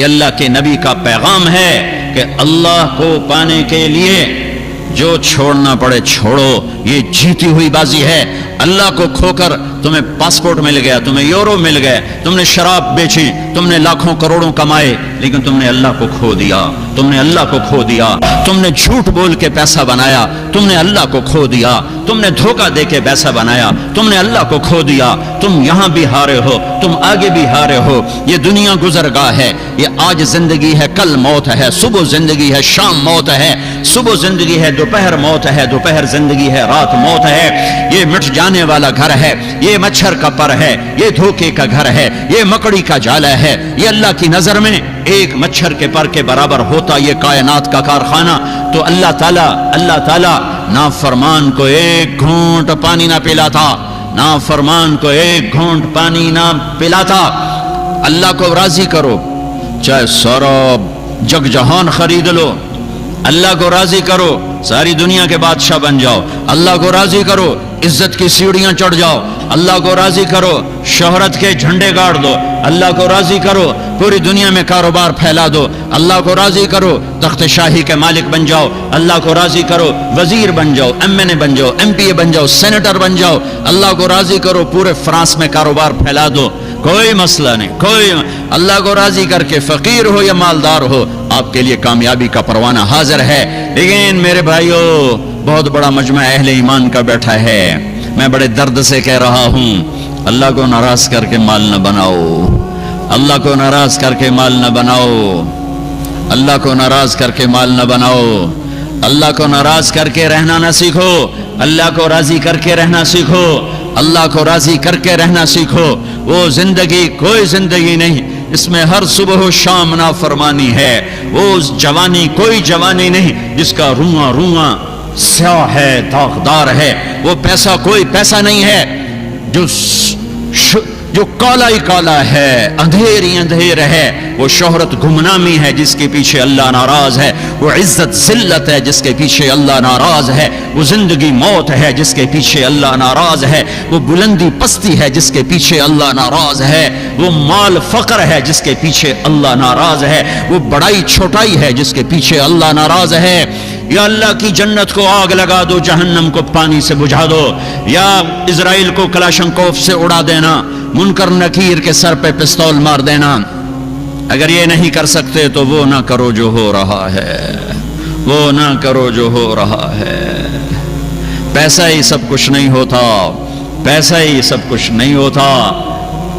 یہ اللہ کے نبی کا پیغام ہے کہ اللہ کو پانے کے لیے جو چھوڑنا پڑے چھوڑو، یہ جیتی ہوئی بازی ہے۔ اللہ کو کھو کر تمہیں پاسپورٹ مل گیا، تمہیں یورو مل گئے، تم نے شراب بیچی، تم نے لاکھوں کروڑوں کمائے، لیکن تم نے اللہ کو کھو دیا، تم نے اللہ کو کھو دیا، تم نے جھوٹ بول کے پیسہ بنایا، تم نے اللہ کو کھو دیا، تم نے دھوکہ دے کے پیسہ بنایا، تم نے اللہ کو کھو دیا، تم یہاں بھی ہارے ہو، تم آگے بھی ہارے ہو۔ یہ دنیا گزرگاہ ہے، یہ آج زندگی ہے، کل موت ہے، صبح زندگی ہے، شام موت ہے، صبح زندگی ہے، دوپہر موت ہے، دوپہر زندگی ہے، رات موت ہے۔ یہ مٹ جانے والا گھر ہے، یہ مچھر کا پر ہے، یہ دھوکے کا گھر ہے، یہ مکڑی کا جالا ہے۔ یہ اللہ کی نظر میں ایک مچھر کے پر کے برابر ہوتا یہ کائنات کا کارخانہ، تو اللہ تعالیٰ نافرمان کو ایک گھونٹ پانی نہ پلاتا، نافرمان کو ایک گھونٹ پانی نہ پلاتا۔ اللہ کو راضی کرو، چاہے سارا جگ جہان خرید لو، اللہ کو راضی کرو، ساری دنیا کے بادشاہ بن جاؤ، اللہ کو راضی کرو، عزت کی سیڑھیاں چڑھ جاؤ، اللہ کو راضی کرو، شہرت کے جھنڈے گاڑ دو، اللہ کو راضی کرو، پوری دنیا میں کاروبار پھیلا دو، اللہ کو راضی کرو، تخت شاہی کے مالک بن جاؤ، اللہ کو راضی کرو، وزیر بن جاؤ، ایم این اے بن جاؤ، ایم پی اے بن جاؤ، سینیٹر بن جاؤ، اللہ کو راضی کرو، پورے فرانس میں کاروبار پھیلا دو، کوئی مسئلہ نہیں، کوئی اللہ کو راضی کر کے فقیر ہو یا مالدار ہو، آپ کے لیے کامیابی کا پروانہ حاضر ہے۔ لیکن میرے بھائیو، بہت بڑا مجمع اہل ایمان کا بیٹھا ہے، میں بڑے درد سے کہہ رہا ہوں، اللہ کو ناراض کر کے مال نہ بناؤ، اللہ کو ناراض کر کے مال نہ بناؤ، اللہ کو ناراض کر کے مال نہ بناؤ، اللہ کو ناراض کر کے رہنا نہ سیکھو، اللہ کو راضی کر کے رہنا سیکھو، اللہ کو راضی کر کے رہنا سیکھو۔ وہ زندگی کوئی زندگی نہیں اس میں ہر صبح و شام نافرمانی ہے، وہ جوانی کوئی جوانی نہیں جس کا رواں رواں سیاہ ہے، داغدار ہے، وہ پیسہ کوئی پیسہ نہیں ہے جو کالا ہی کالا ہے، اندھیر ہی اندھیر ہے، وہ شہرت گمنامی ہے جس کے پیچھے اللہ ناراض ہے، وہ عزت ذلت ہے جس کے پیچھے اللہ ناراض ہے، وہ زندگی موت ہے جس کے پیچھے اللہ ناراض ہے، وہ بلندی پستی ہے جس کے پیچھے اللہ ناراض ہے، وہ مال فقر ہے جس کے پیچھے اللہ ناراض ہے، وہ بڑائی چھوٹائی ہے جس کے پیچھے اللہ ناراض ہے۔ یا اللہ کی جنت کو آگ لگا دو، جہنم کو پانی سے بجھا دو، یا اسرائیل کو کلاشنکوف سے اڑا دینا، منکر نکیر کے سر پہ پستول مار دینا۔ اگر یہ نہیں کر سکتے تو وہ نہ کرو جو ہو رہا ہے، وہ نہ کرو جو ہو رہا ہے۔ پیسہ ہی سب کچھ نہیں ہوتا، پیسہ ہی سب کچھ نہیں ہوتا،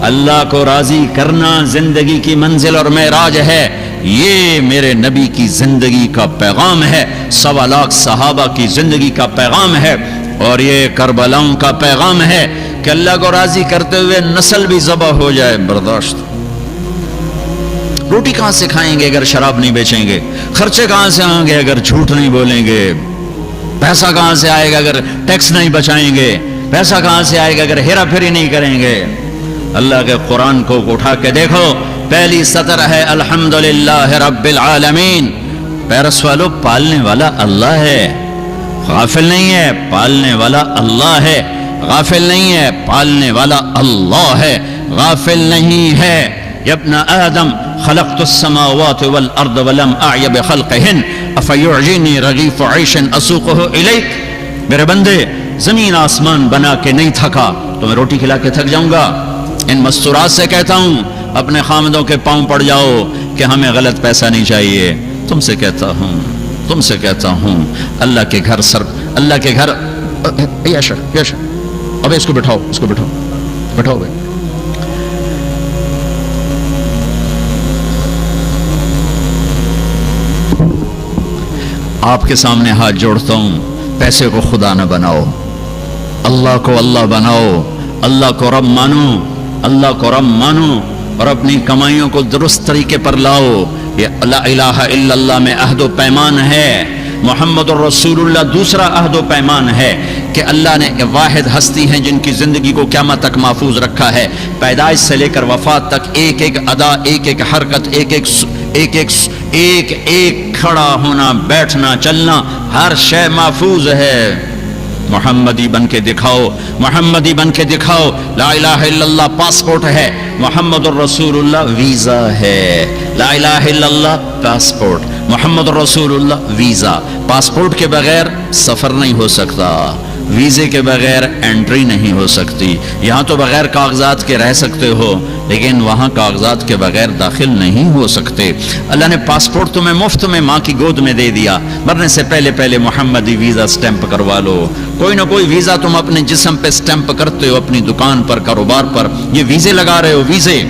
اللہ کو راضی کرنا زندگی کی منزل اور معراج ہے۔ یہ میرے نبی کی زندگی کا پیغام ہے، 1.25 لاکھ صحابہ کی زندگی کا پیغام ہے، اور یہ کربلاؤں کا پیغام ہے کہ اللہ کو راضی کرتے ہوئے نسل بھی ذبح ہو جائے برداشت۔ روٹی کہاں سے کھائیں گے اگر شراب نہیں بیچیں گے؟ خرچے کہاں سے آئیں گے اگر جھوٹ نہیں بولیں گے؟ پیسہ کہاں سے آئے گا اگر ٹیکس نہیں بچائیں گے؟ پیسہ کہاں سے آئے گا اگر ہیرا پھیری نہیں کریں گے؟ اللہ کے قرآن کو اٹھا کے دیکھو، پہلی سطر ہے الحمدللہ رب العالمین۔ پیرس والو، پالنے والا اللہ ہے، غافل نہیں ہے، پالنے والا اللہ ہے، غافل نہیں ہے، پالنے والا اللہ ہے، غافل نہیں ہے۔ یا ابن آدم خلقت السماوات والارض ولم اعی بخلقہن افیعجینی رغیف عیش اسوقہ الیک۔ میرے بندے، زمین آسمان بنا کے نہیں تھکا تو میں روٹی کھلا کے تھک جاؤں گا؟ ان مستورات سے کہتا ہوں، اپنے خامدوں کے پاؤں پڑ جاؤ کہ ہمیں غلط پیسہ نہیں چاہیے۔ تم سے کہتا ہوں اللہ کے گھر اللہ کے گھر یشر ابے اس کو بٹھاؤ بھائی۔ آپ کے سامنے ہاتھ جوڑتا ہوں، پیسے کو خدا نہ بناؤ، اللہ کو اللہ بناؤ، اللہ کو رب مانو، اللہ کو رب مانو، اور اپنی کمائیوں کو درست طریقے پر لاؤ۔ یہ لا الہ الا اللہ میں عہد و پیمان ہے، محمد الرسول اللہ دوسرا عہد و پیمان ہے کہ اللہ نے واحد ہستی ہیں جن کی زندگی کو قیامت تک محفوظ رکھا ہے، پیدائش سے لے کر وفات تک، ایک ایک ادا، ایک ایک حرکت، ایک ایک کھڑا ہونا، بیٹھنا، چلنا، ہر شے محفوظ ہے۔ محمدی بن کے دکھاؤ، محمدی بن کے دکھاؤ۔ لا الہ الا اللہ پاسپورٹ ہے، محمد الرسول اللہ ویزا ہے۔ لا الہ الا اللہ پاسپورٹ، محمد رسول اللہ ویزا۔ پاسپورٹ کے بغیر سفر نہیں ہو سکتا، ویزے کے بغیر انٹری نہیں ہو سکتی۔ یہاں تو بغیر کاغذات کے رہ سکتے ہو، لیکن وہاں کاغذات کے بغیر داخل نہیں ہو سکتے۔ اللہ نے پاسپورٹ تمہیں مفت میں ماں کی گود میں دے دیا، مرنے سے پہلے محمدی ویزا سٹیمپ کروا لو۔ کوئی نہ کوئی ویزا تم اپنے جسم پہ سٹیمپ کرتے ہو، اپنی دکان پر، کاروبار پر، یہ ویزے لگا رہے ہو، ویزے۔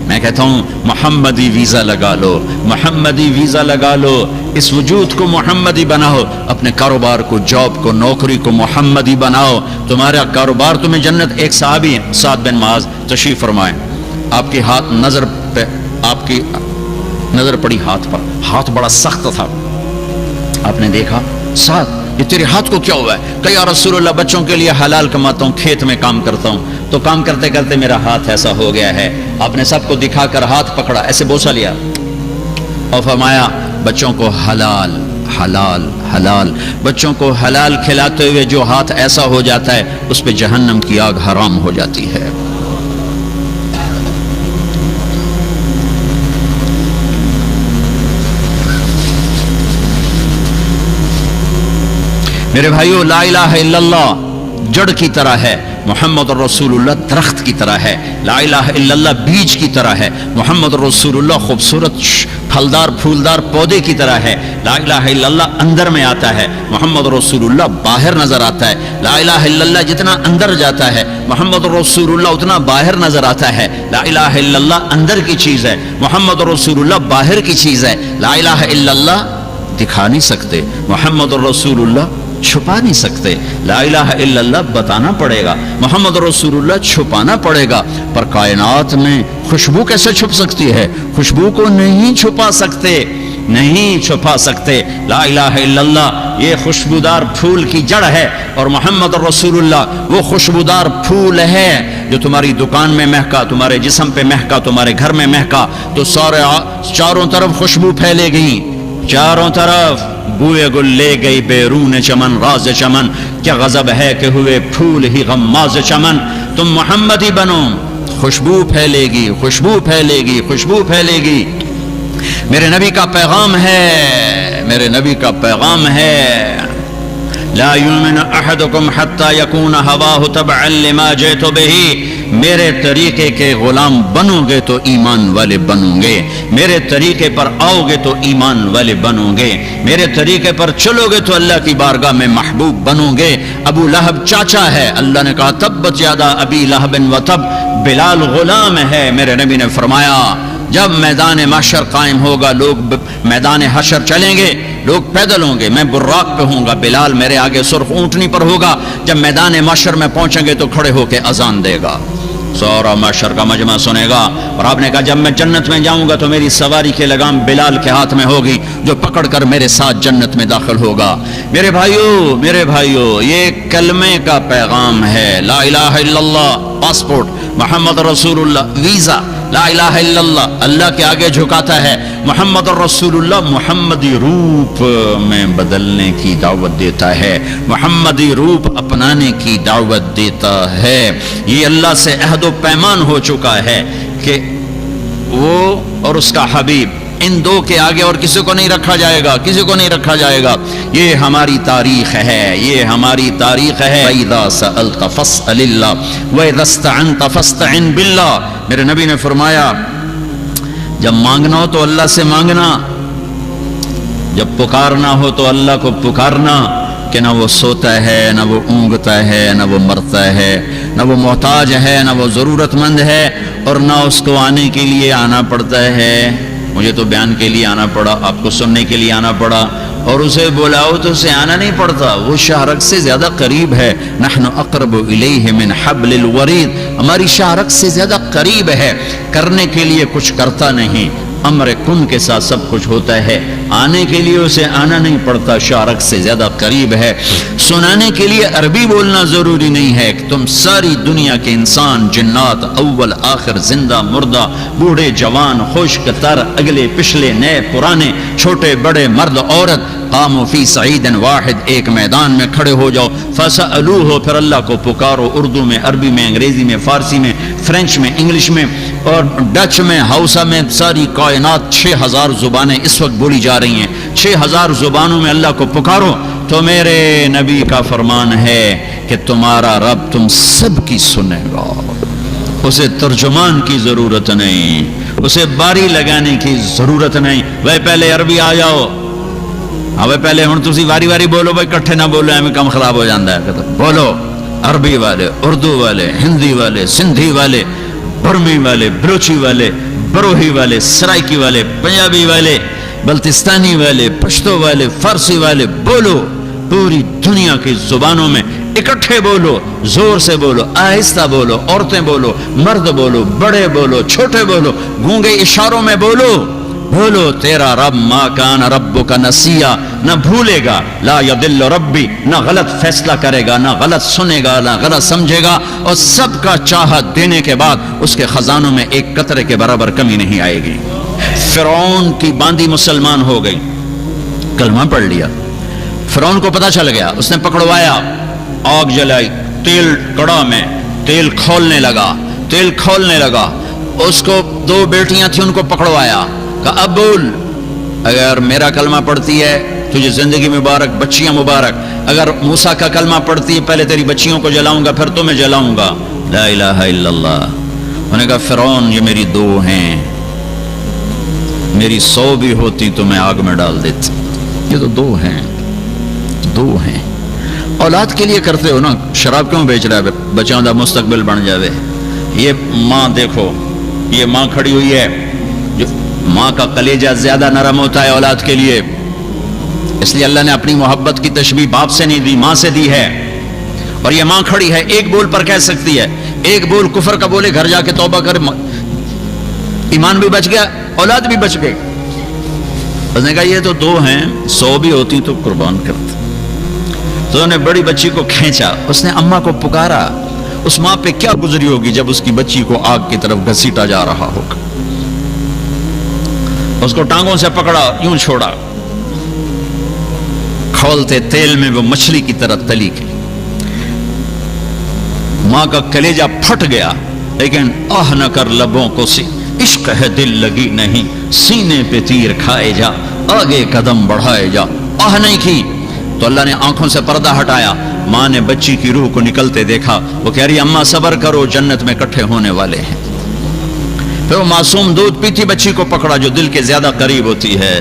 میں کہتا ہوں محمدی ویزا لگا لو، محمدی ویزا لگا لو، اس وجود کو محمدی بناؤ، اپنے کاروبار کو، جاب کو، نوکری کو محمدی بناؤ، تمہارا کاروبار تمہیں جنت۔ ایک صحابی ہیں سعد بن معاذ، تشریف فرمائیں، آپ کی ہاتھ نظر پہ، آپ کی نظر پڑی ہاتھ پر، ہاتھ بڑا سخت تھا، آپ نے دیکھا سعد یہ تیرے ہاتھ کو کیا ہوا ہے؟ کہ یا رسول اللہ بچوں کے لیے حلال کماتا ہوں، کھیت میں کام کرتا ہوں، تو کام کرتے کرتے میرا ہاتھ ایسا ہو گیا ہے۔ آپ نے سب کو دکھا کر ہاتھ پکڑا، ایسے بوسہ لیا اور فرمایا بچوں کو حلال حلال حلال، بچوں کو حلال کھلاتے ہوئے جو ہاتھ ایسا ہو جاتا ہے اس پہ جہنم کی آگ حرام ہو جاتی ہے۔ میرے بھائیو، لا الہ الا اللہ جڑ کی طرح ہے، محمد رسول اللہ درخت کی طرح ہے، لا الہ الا اللہ بیج کی طرح ہے، محمد رسول اللہ خوبصورت پھلدار پھولدار پودے کی طرح ہے، لا الہ الا اللہ اندر میں آتا ہے، محمد رسول اللہ باہر نظر آتا ہے، لا الہ الا اللہ جتنا اندر جاتا ہے محمد رسول اللہ اتنا باہر نظر آتا ہے، لا الہ الا اللہ اندر کی چیز ہے، محمد رسول اللہ باہر کی چیز ہے، لا الہ الا اللہ دکھا نہیں سکتے، محمد رسول اللہ چھپا نہیں سکتے، لا الہ الا اللہ بتانا پڑے گا، محمد رسول اللہ چھپانا پڑے گا۔ پر کائنات میں خوشبو کیسے چھپ سکتی ہے؟ خوشبو کو نہیں چھپا سکتے، نہیں چھپا سکتے، لا الہ الا اللہ یہ خوشبودار پھول کی جڑ ہے، اور محمد رسول اللہ وہ خوشبودار پھول ہے جو تمہاری دکان میں مہکا، تمہارے جسم پہ مہکا، تمہارے گھر میں مہکا تو سارے چاروں طرف خوشبو پھیلے گئی، چاروں طرف بوئے گل لے گئی بیرون چمن راز چمن، کیا غضب ہے کہ ہوئے پھول ہی غماز چمن، تم محمدی بنو، خوشبو پھیلے گی، خوشبو پھیلے گی، خوشبو پھیلے گی۔ میرے نبی کا پیغام ہے، میرے نبی کا پیغام ہے، لا یؤمن احدکم حتی یکون ہواہ تبعا لما جئت بہ، میرے طریقے کے غلام بنو گے تو ایمان والے بنو گے، میرے طریقے پر آؤ گے تو ایمان والے بنو گے، میرے طریقے پر چلو گے تو اللہ کی بارگاہ میں محبوب بنو گے۔ ابو لہب چاچا ہے، اللہ نے کہا تبت یادا ابی لہب و تب، بلال غلام ہے، میرے نبی نے فرمایا جب میدان محشر قائم ہوگا، لوگ میدان حشر چلیں گے، لوگ پیدل ہوں گے، میں براق پہ ہوں گا، بلال میرے آگے سرخ اونٹنی پر ہوگا، جب میدان محشر میں پہنچیں گے تو کھڑے ہو کے اذان دے گا، سورا محشر کا مجمع سنے گا، اور آپ نے کہا جب میں جنت میں جاؤں گا تو میری سواری کے لگام بلال کے ہاتھ میں ہوگی جو پکڑ کر میرے ساتھ جنت میں داخل ہوگا۔ میرے بھائیو، میرے بھائیو، یہ کلمے کا پیغام ہے، لا الہ الا اللہ پاسپورٹ، محمد رسول اللہ ویزا، لا الہ الا اللہ اللہ کے آگے جھکاتا ہے، محمد رسول اللہ محمدی روپ میں بدلنے کی دعوت دیتا ہے، محمدی روپ اپنانے کی دعوت دیتا ہے۔ یہ اللہ سے عہد و پیمان ہو چکا ہے کہ وہ اور اس کا حبیب ان دو کے آگے اور کسی کو نہیں رکھا جائے گا، کسی کو نہیں رکھا جائے گا۔ یہ ہماری تاریخ ہے، یہ ہماری تاریخ ہے۔ وَإِذَا سَأَلْتَ فَاسْأَلِ اللَّهِ وَإِذَا اسْتَعَنْتَ فَاسْتَعِنْ بِاللَّهِ، میرے نبی نے فرمایا جب مانگنا ہو تو اللہ سے مانگنا، جب پکارنا ہو تو اللہ کو پکارنا، کہ نہ وہ سوتا ہے، نہ وہ اونگتا ہے، نہ وہ مرتا ہے، نہ وہ محتاج ہے، نہ وہ ضرورت مند ہے، اور نہ اس کو آنے کے لیے آنا پڑتا ہے۔ مجھے تو بیان کے لیے آنا پڑا، آپ کو سننے کے لیے آنا پڑا، اور اسے بلاؤ تو اسے آنا نہیں پڑتا، وہ شاہرگ سے زیادہ قریب ہے۔ نحن اقرب الیہ من حبل الورید، ہماری شاہرگ سے زیادہ قریب ہے، کرنے کے لیے کچھ کرتا نہیں، امر کن کے ساتھ سب کچھ ہوتا ہے، آنے کے لیے اسے آنا نہیں پڑتا، شاہرگ سے زیادہ قریب ہے۔ سنانے کے لیے عربی بولنا ضروری نہیں ہے کہ تم ساری دنیا کے انسان، جنات، اول آخر، زندہ مردہ، بوڑھے جوان، خشک تر، اگلے پچھلے، نئے پرانے، چھوٹے بڑے، مرد عورت، قاموا فی صعید واحد، ایک میدان میں کھڑے ہو جاؤ، فسألوہ، پھر اللہ کو پکارو، اردو میں، عربی میں، انگریزی میں، فارسی میں، فرینچ میں، انگلش میں اور ڈچ میں، ہاؤسا میں، ساری کائنات 6000 زبانیں اس وقت بولی جا رہی ہیں، 6000 زبانوں میں اللہ کو پکارو۔ تو میرے نبی کا فرمان ہے کہ تمہارا رب تم سب کی سنے گا، اسے ترجمان کی ضرورت نہیں، اسے باری لگانے کی ضرورت نہیں۔ وہ پہلے عربی آ جاؤ، اب پہلے ہوں تسی واری واری بولو بھائی، کٹھے نہ بولو، ہمیں کم خراب ہو جاتا ہے۔ بولو، عربی والے، اردو والے، ہندی والے، سندھی والے، برمی والے، بلوچی والے، بروہی والے، سرائکی والے، پنجابی والے، بلتستانی والے، پشتو والے، فارسی والے، بولو، پوری دنیا کی زبانوں میں اکٹھے بولو، زور سے بولو، آہستہ بولو، عورتیں بولو، مرد بولو، بڑے بولو، چھوٹے بولو، گونگے اشاروں میں بولو، بولو تیرا رب ما کان ربک نسیا، نہ بھولے گا، لا یضل ربی، نہ غلط فیصلہ کرے گا، نہ غلط سنے گا، نہ غلط سمجھے گا، اور سب کا چاہت دینے کے بعد اس کے خزانوں میں ایک قطرے کے برابر کمی نہیں آئے گی۔ فرعون کی باندی مسلمان ہو گئی، کلمہ پڑھ لیا، فرعون کو پتہ چل گیا، اس نے پکڑوایا، آگ جلائی، تیل کڑا میں، تیل کھولنے لگا، اس کو 2 بیٹیاں تھیں، ان کو پکڑوایا، کہا اب بول، اگر میرا کلمہ پڑھتی ہے تجھے زندگی مبارک، بچیاں مبارک، اگر موسیٰ کا کلمہ پڑھتی ہے پہلے تیری بچیوں کو جلاؤں گا پھر تمہیں جلاؤں گا، لا الہ الا اللہ۔ انہوں نے کہا فرعون یہ میری 2 ہیں، میری 100 بھی ہوتی تو میں آگ میں ڈال دیتی، یہ تو 2 ہیں۔ اولاد کے لیے کرتے ہو نا، شراب کیوں بیچ رہا ہے؟ بچوں دا مستقبل بن جاوے۔ یہ ماں دیکھو، یہ ماں کھڑی ہوئی ہے، جو ماں کا کلیجہ زیادہ نرم ہوتا ہے اولاد کے لیے، اس لیے اللہ نے اپنی محبت کی تشبیہ باپ سے نہیں دی، ماں سے دی ہے۔ اور یہ ماں کھڑی ہے، ایک بول پر کہہ سکتی ہے، ایک بول کفر کا بولے، گھر جا کے توبہ کر، ایمان بھی بچ گیا، اولاد بھی بچ گئی۔ اس نے کہا یہ تو 2 ہیں، 100 بھی ہوتی تو قربان کرتے۔ تو انہوں نے بڑی بچی کو کھینچا، اس نے اماں کو پکارا، اس ماں پہ کیا گزری ہوگی جب اس کی بچی کو آگ کی طرف گھسیٹا جا رہا ہوگا۔ اس کو ٹانگوں سے پکڑا، یوں چھوڑا، کھولتے تیل میں وہ مچھلی کی طرح تلی گئی۔ ماں کا کلیجہ پھٹ گیا، لیکن آہ نہ کر لبوں کو سی، عشق ہے دل لگی نہیں، سینے پہ تیر کھائے جا، آگے قدم بڑھائے جا، آہ نہیں کی۔ تو اللہ نے آنکھوں سے پردہ ہٹایا، ماں نے بچی کی روح کو نکلتے دیکھا، وہ کہہ رہی اماں صبر کرو، جنت میں اکٹھے ہونے والے ہیں۔ پھر وہ معصوم دودھ پیتی بچی کو پکڑا جو دل کے زیادہ قریب ہوتی ہے،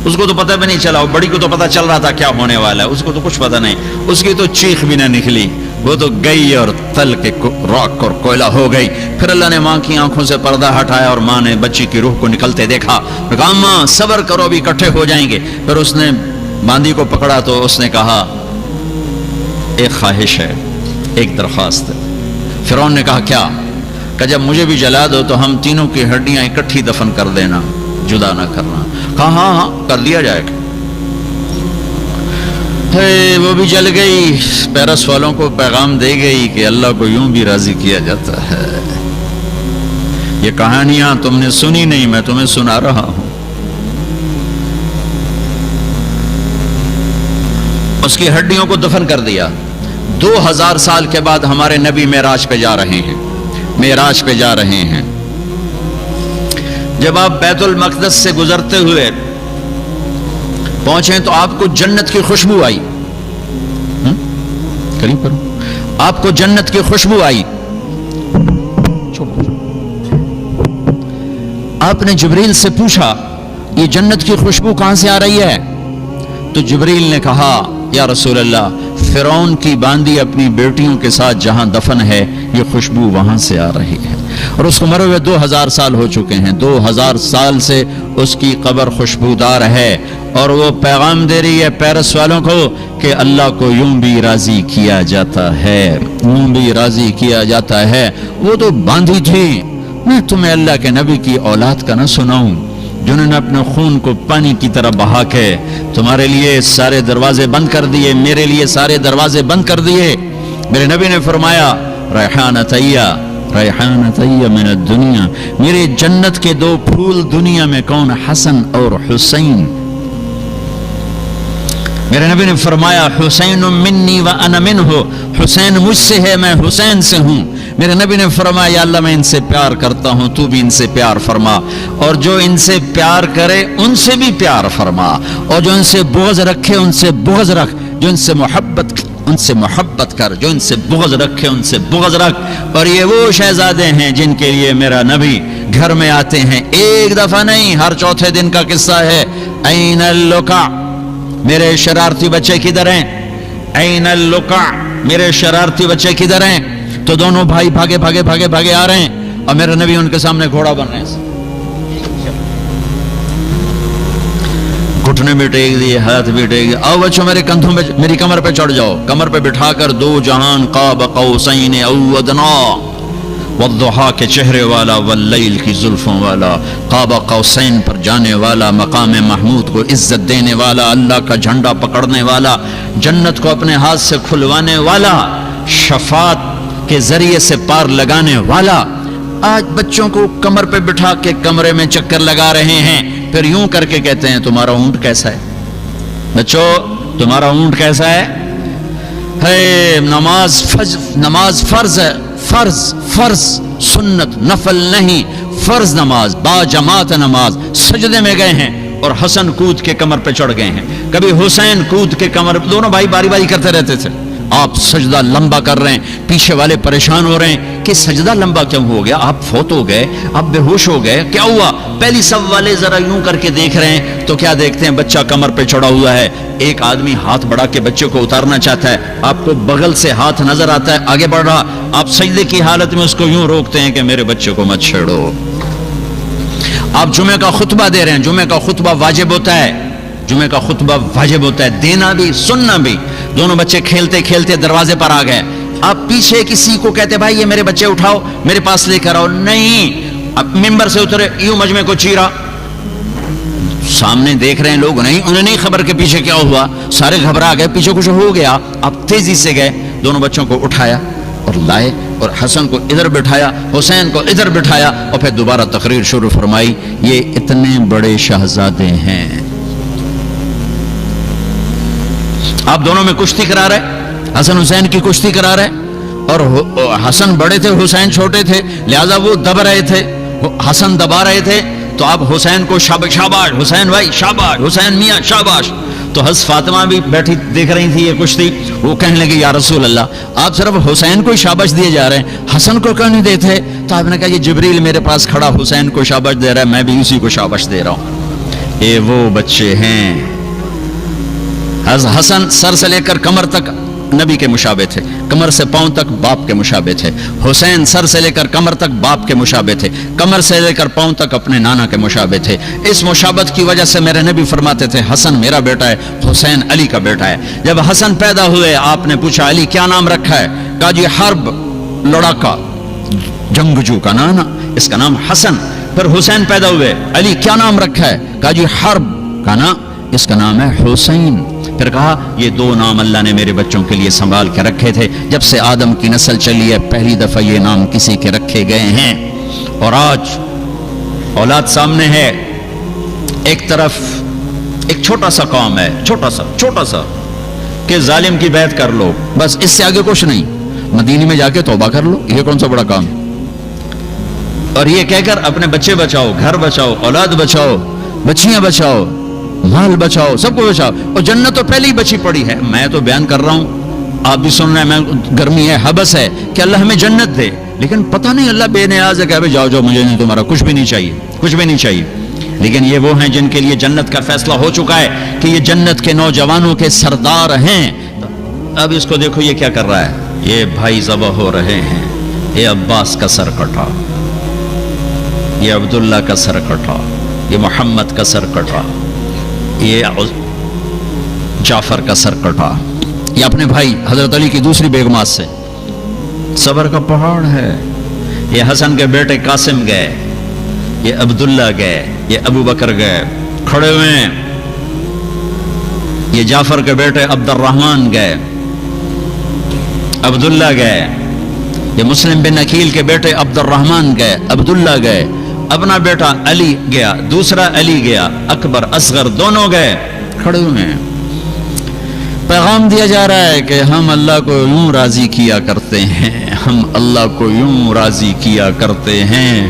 اس کو تو پتہ بھی نہیں چلا، وہ بڑی کو تو پتہ چل رہا تھا کیا ہونے والا ہے، اس کو تو کچھ پتہ نہیں، اس کی تو چیخ بھی نہ نکلی، وہ تو گئی اور تل کے راک اور کوئلہ ہو گئی۔ پھر اللہ نے ماں کی آنکھوں سے پردہ ہٹایا اور ماں نے بچی کی روح کو نکلتے دیکھا، کہا اماں صبر کرو، ابھی اکٹھے ہو جائیں گے۔ پھر اس نے باندی کو پکڑا تو اس نے کہا ایک خواہش ہے، ایک درخواست ہے۔ فرعون نے کہا کیا؟ کہ جب مجھے بھی جلا دو تو ہم تینوں کی ہڈیاں اکٹھی دفن کر دینا، جدا نہ کرنا۔ کہا ہاں کر لیا جائے گا۔ وہ بھی جل گئی، پیرس والوں کو پیغام دے گئی کہ اللہ کو یوں بھی راضی کیا جاتا ہے۔ یہ کہانیاں تم نے سنی نہیں، میں تمہیں سنا رہا ہوں۔ اس کی ہڈیوں کو دفن کر دیا۔ 2000 سال کے بعد ہمارے نبی معراج پہ جا رہے ہیں۔ جب آپ بیت المقدس سے گزرتے ہوئے پہنچے تو آپ کو جنت کی خوشبو آئی، آپ کو جنت کی خوشبو آئی۔ آپ نے جبریل سے پوچھا یہ جنت کی خوشبو کہاں سے آ رہی ہے؟ تو جبریل نے کہا یا رسول اللہ، فرعون کی باندی اپنی بیٹیوں کے ساتھ جہاں دفن ہے یہ خوشبو وہاں سے آ رہی ہے، اور اس کو مرے ہوئے 2000 سال ہو چکے ہیں، 2000 سال سے اس کی قبر خوشبودار ہے، اور وہ پیغام دے رہی ہے پیرس والوں کو کہ اللہ کو یوں بھی راضی کیا جاتا ہے، یوں بھی راضی کیا جاتا ہے۔ وہ تو باندھی تھی، میں تمہیں اللہ کے نبی کی اولاد کا نہ سناؤں جنہوں نے اپنے خون کو پانی کی طرح بہا کے تمہارے لیے سارے دروازے بند کر دیے، میرے لیے سارے دروازے بند کر دیے۔ میرے نبی نے فرمایا ریحانتیہ من الدنیا، میرے جنت کے 2 پھول دنیا میں کون؟ حسن اور حسین۔ میرے نبی نے فرمایا حسین منی و انا منہ، حسین مجھ سے ہے میں حسین سے ہوں۔ میرے نبی نے فرمایا یا اللہ میں ان سے پیار کرتا ہوں، تو بھی ان سے پیار فرما، اور جو ان سے پیار کرے ان سے بھی پیار فرما، اور جو ان سے بغض رکھے ان سے بغض رکھ، جو ان سے محبت کر، جو ان سے بغض رکھے ان سے بغض رکھ۔ اور یہ وہ شہزادے ہیں جن کے لیے میرا نبی گھر میں آتے ہیں، ایک دفعہ نہیں، ہر چوتھے دن کا قصہ ہے۔ این اللقع، میرے شرارتی بچے کدھر ہیں؟ این اللقع، میرے شرارتی بچے کدھر ہیں؟ تو دونوں بھائی بھاگے بھاگے بھاگے بھاگے آ رہے ہیں، اور میرے نبی ان کے سامنے گھوڑا بن رہے ہیں، گھٹنے بھی ٹیک دیے، ہاتھ بھی ٹیک دیے، آؤ بچوں میرے کندھوں پہ، میری کمر پہ چڑھ جاؤ، کمر پہ بٹھا کر دو جہان قاب قوسین او ادنا، والضحا کے چہرے والا، واللیل کی زلفوں والا، قاب قوسین پر جانے والا، مقام محمود کو عزت دینے والا، اللہ کا جھنڈا پکڑنے والا، جنت کو اپنے ہاتھ سے کھلوانے والا، شفاعت کے ذریعے سے پار لگانے والا، آج بچوں کو کمر پہ بٹھا کے کمرے میں چکر لگا رہے ہیں، پھر یوں کر کے کہتے ہیں تمہارا اونٹ کیسا ہے؟ بچوں تمہارا اونٹ کیسا ہے؟ نماز فرض ہے، فرض سنت نفل نہیں، فرض نماز، با جماعت نماز، سجدے میں گئے ہیں اور حسن کود کے کمر پہ چڑھ گئے ہیں، کبھی حسین کود کے کمر، دونوں بھائی باری باری کرتے رہتے تھے، آپ سجدہ لمبا کر رہے ہیں، پیچھے والے پریشان ہو رہے ہیں کہ سجدہ لمبا کیوں ہو گیا، آپ فوت ہو گئے، آپ بے ہوش ہو گئے، کیا ہوا؟ پہلی صف والے ذرا یوں کر کے دیکھ رہے ہیں تو کیا دیکھتے ہیں؟ بچہ کمر پہ چڑھا ہوا ہے، ایک آدمی ہاتھ بڑھا کے بچے کو اتارنا چاہتا ہے، آپ کو بغل سے ہاتھ نظر آتا ہے آگے بڑھ رہا، آپ سجدے کی حالت میں اس کو یوں روکتے ہیں کہ میرے بچے کو مت چھیڑو۔ آپ جمعہ کا خطبہ دے رہے ہیں، جمعہ کا خطبہ واجب ہوتا ہے، جمعہ کا خطبہ واجب ہوتا ہے، دینا بھی سننا بھی، دونوں بچے کھیلتے کھیلتے دروازے پر آ گئے، آپ پیچھے کسی کو کہتے بھائی یہ میرے بچے اٹھاؤ میرے پاس لے کر آؤ، نہیں، اب ممبر سے اترے، یوں مجمع کو چیرا، سامنے دیکھ رہے ہیں لوگ، نہیں انہیں نہیں خبر کہ پیچھے کیا ہوا، سارے گھبرا گئے، پیچھے کچھ ہو گیا، آپ تیزی سے گئے، دونوں بچوں کو اٹھایا اور لائے، اور حسن کو ادھر بٹھایا، حسین کو ادھر بٹھایا، اور پھر دوبارہ تقریر شروع فرمائی، یہ اتنے بڑے شہزادے ہیں، آپ دونوں میں کشتی کرا رہے، حسن حسین کی کشتی کرا رہے، اور حسن بڑے تھے حسین چھوٹے تھے، لہذا وہ دب رہے تھے، حسن دبا رہے تھے، تو آپ حسین کو شاباش حسین بھائی شاباش، حسین میاں شاباش، تو حضرت فاطمہ بھی بیٹھی دیکھ رہی تھی یہ کشتی، وہ کہنے لگی یا رسول اللہ آپ صرف حسین کو ہی شاباش دیے جا رہے ہیں، حسن کو کیوں نہیں دیتے؟ تو آپ نے کہا یہ جبریل میرے پاس کھڑا حسین کو شاباش دے رہا ہے، میں بھی اسی کو شاباش دے رہا ہوں۔ یہ وہ بچے ہیں، حسن سر سے لے کر کمر تک نبی کے مشابہ تھے، کمر سے پاؤں تک باپ کے مشابہ تھے، حسین سر سے لے کر کمر تک باپ کے مشابہ تھے، کمر سے لے کر پاؤں تک اپنے نانا کے مشابہ تھے، اس مشابہت کی وجہ سے میرے نبی فرماتے تھے حسن میرا بیٹا ہے، حسین علی کا بیٹا ہے۔ جب حسن پیدا ہوئے آپ نے پوچھا علی کیا نام رکھا ہے؟ کہا جی حرب، لڑاکا، جنگجو کا نانا، اس کا نام حسن۔ پھر حسین پیدا ہوئے، علی کیا نام رکھا ہے؟ کہا جی حرب کا نا، اس کا نام ہے حسین۔ پھر کہا یہ دو نام اللہ نے میرے بچوں کے لیے سنبھال کے رکھے تھے، جب سے آدم کی نسل چلی ہے پہلی دفعہ یہ نام کسی کے رکھے گئے ہیں، اور آج اولاد سامنے ہے، ایک طرف ایک چھوٹا سا کام ہے، چھوٹا سا کہ ظالم کی بیعت کر لو، بس اس سے آگے کچھ نہیں، مدینے میں جا کے توبہ کر لو، یہ کون سا بڑا کام، اور یہ کہہ کر اپنے بچے بچاؤ، گھر بچاؤ، اولاد بچاؤ، بچیاں بچاؤ، مال بچاؤ، سب کو بچاؤ، اور جنت تو پہلے ہی بچی پڑی ہے۔ میں تو بیان کر رہا ہوں، آپ بھی سن رہے ہیں، میں گرمی ہے، حبس ہے کہ اللہ ہمیں جنت دے، لیکن پتہ نہیں اللہ بے نیاز ہے کہ جاؤ مجھے نہیں، تمہارا کچھ بھی نہیں چاہیے، کچھ بھی نہیں چاہیے، لیکن یہ وہ ہیں جن کے لیے جنت کا فیصلہ ہو چکا ہے کہ یہ جنت کے نوجوانوں کے سردار ہیں۔ اب اس کو دیکھو یہ کیا کر رہا ہے، یہ بھائی ذبح ہو رہے ہیں، یہ عباس کا سر کٹا، یہ عبداللہ کا سر کٹا، یہ محمد کا سر کٹا، یہ جعفر کا سر کٹا، یہ اپنے بھائی حضرت علی کی دوسری بیگمات سے، صبر کا پہاڑ ہے۔ یہ حسن کے بیٹے قاسم گئے، یہ عبداللہ گئے، یہ ابو بکر گئے کھڑے ہوئے ہیں، یہ جعفر کے بیٹے عبد الرحمن گئے، عبداللہ گئے، یہ مسلم بن عقیل کے بیٹے عبد الرحمن گئے، عبداللہ گئے، اپنا بیٹا علی گیا، دوسرا علی گیا، اکبر اصغر دونوں گئے، کھڑے ہوئے ہیں۔ پیغام دیا جا رہا ہے کہ ہم اللہ کو یوں راضی کیا کرتے ہیں، ہم اللہ کو یوں راضی کیا کرتے ہیں۔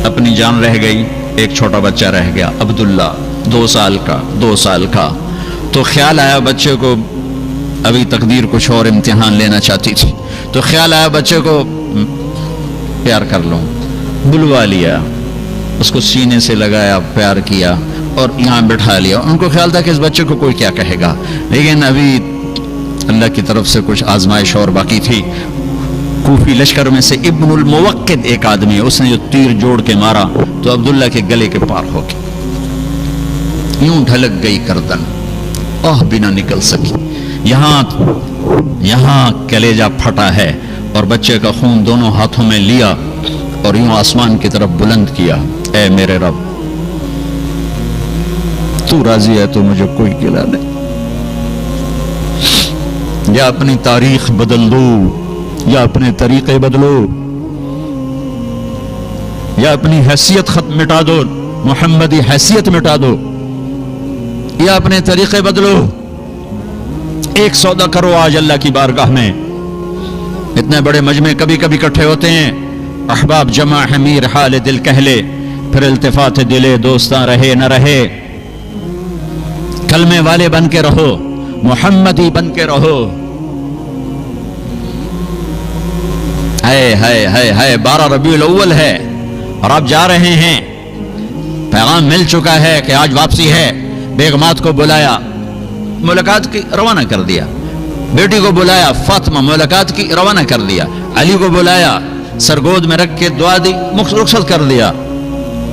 اپنی جان رہ گئی، ایک چھوٹا بچہ رہ گیا عبداللہ، 2 سال کا، تو خیال آیا بچے کو، ابھی تقدیر کچھ اور امتحان لینا چاہتی تھی، تو خیال آیا بچے کو پیار کر لوں، بلوا لیا، اس کو سینے سے لگایا، پیار کیا اور یہاں بٹھا لیا۔ ان کو خیال تھا کہ اس بچے کو کوئی کیا کہے گا، لیکن ابھی اللہ کی طرف سے کچھ آزمائش اور باقی تھی۔ کوفی لشکر میں سے ابن الموقد ایک آدمی ہے، اس نے جو تیر جوڑ کے مارا تو عبداللہ کے گلے کے پار ہو گئی، یوں ڈھلک گئی گردن، بھی نہ نکل سکی، یہاں کلیجہ پھٹا ہے، اور بچے کا خون دونوں ہاتھوں میں لیا اور یوں آسمان کی طرف بلند کیا، اے میرے رب، تو راضی ہے تو مجھے کوئی گلہ نہیں، یا اپنی تاریخ بدل دو، یا اپنے طریقے بدلو، یا اپنی حیثیت مٹا دو، محمدی حیثیت مٹا دو، یا اپنے طریقے بدلو۔ ایک سودا کرو آج اللہ کی بارگاہ میں۔ اتنے بڑے مجمع کبھی کبھی اکٹھے ہوتے ہیں، احباب جمع ہے میر حال دل کہہ لے، پھر التفات دلے دوستاں رہے نہ رہے، کلمے والے بن کے رہو، محمدی بن کے رہو۔ ہے 12 ربیع الاول ہے اور آپ جا رہے ہیں، پیغام مل چکا ہے کہ آج واپسی ہے، بیگمات کو بلایا، ملاقات کی روانہ کر دیا، بیٹی کو بلایا فاطمہ، ملاقات کی روانہ کر دیا، علی کو بلایا، سرگود میں رکھ کے دعا دی، رخصت کر دیا،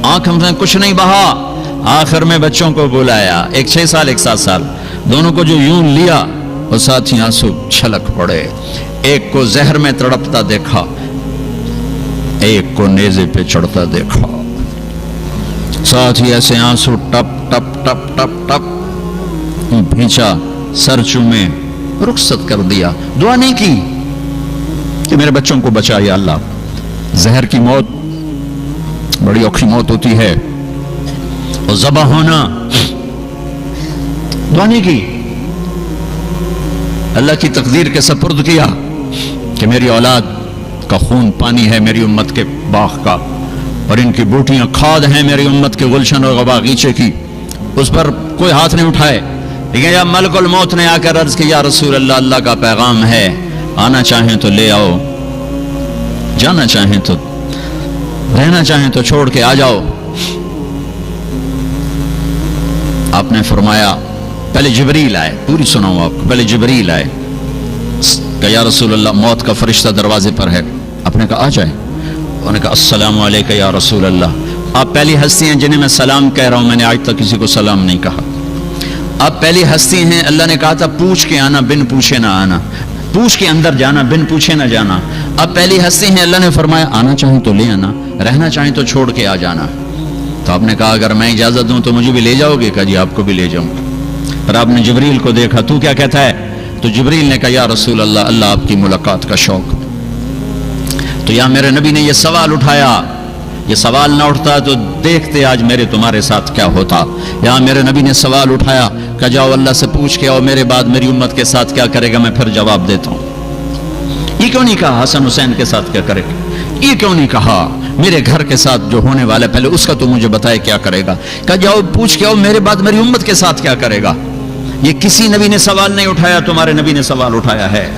آنکھ ہم سے کچھ نہیں بہا، آخر میں بچوں کو بلایا، ایک 6 سال ایک 7 سال، دونوں کو جو یوں لیا اور ساتھ ہی آنسو چھلک پڑے، ایک کو زہر میں تڑپتا دیکھا، ایک کو نیزے پہ چڑھتا دیکھا، ساتھ ہی ایسے آنسو ٹپ ٹپ ٹپ ٹپ ٹپ بھینچا، سر چومے، رخصت کر دیا، دعا نہیں کی کہ میرے بچوں کو بچا یا اللہ۔ زہر کی موت بڑی اوکھی موت ہوتی ہے، اور ذبح ہونا، دعا نہیں کی، اللہ کی تقدیر کے سپرد کیا کہ میری اولاد کا خون پانی ہے میری امت کے باغ کا، اور ان کی بوٹیاں کھاد ہیں میری امت کے گلشن اور باغیچے کی، اس پر کوئی ہاتھ نہیں اٹھائے، لیکن جب ملک الموت نے آ کر عرض کیا یا رسول اللہ، اللہ کا پیغام ہے، آنا چاہیں تو لے آؤ، جانا چاہیں تو، رہنا چاہیں تو چھوڑ کے آ جاؤ۔ آپ نے فرمایا، پہلے جبریل آئے، پوری سناؤں آپ کو، پہلے جبریل آئے کہ یا رسول اللہ موت کا فرشتہ دروازے پر ہے، آپ نے کہا آ جائے، انہوں نے کہا السلام علیکہ یا رسول اللہ، آپ پہلی ہستی ہیں جنہیں میں سلام کہہ رہا ہوں، میں نے آج تک کسی کو سلام نہیں کہا، آپ پہلی ہستی ہیں، اللہ نے کہا تھا پوچھ کے آنا بن پوچھے نہ آنا، پوچھ کے اندر جانا بن پوچھے نہ جانا، آپ پہلی ہستی ہیں، اللہ نے فرمایا آنا چاہیں تو لے آنا، رہنا چاہیں تو چھوڑ کے آ جانا۔ تو آپ نے کہا اگر میں اجازت دوں تو مجھے بھی لے جاؤ گے؟ کہا جی آپ کو بھی لے جاؤں گا۔ پھر آپ نے جبریل کو دیکھا، تو کیا کہتا ہے؟ تو جبریل نے کہا یا رسول اللہ، اللہ آپ کی ملاقات کا شوق۔ تو یا میرے نبی نے یہ سوال اٹھایا، یہ سوال نہ اٹھتا تو دیکھتے آج میرے تمہارے ساتھ کیا ہوتا۔ یا میرے نبی نے سوال اٹھایا کہ جاؤ اللہ سے پوچھ کے آؤ میرے بعد میری امت کے ساتھ کیا کرے گا، میں پھر جواب دیتا ہوں۔ یہ کیوں نہیں کہا حسن حسین کے ساتھ کیا کرے گا؟ یہ کیوں نہیں کہا میرے گھر کے ساتھ جو ہونے والا ہے پہلے اس کا تو مجھے بتائے کیا کرے گا؟ کہ جاؤ پوچھ کے آؤ میرے بعد میری امت کے ساتھ کیا کرے گا۔ یہ کسی نبی نے سوال نہیں اٹھایا، تمہارے نبی نے سوال اٹھایا ہے۔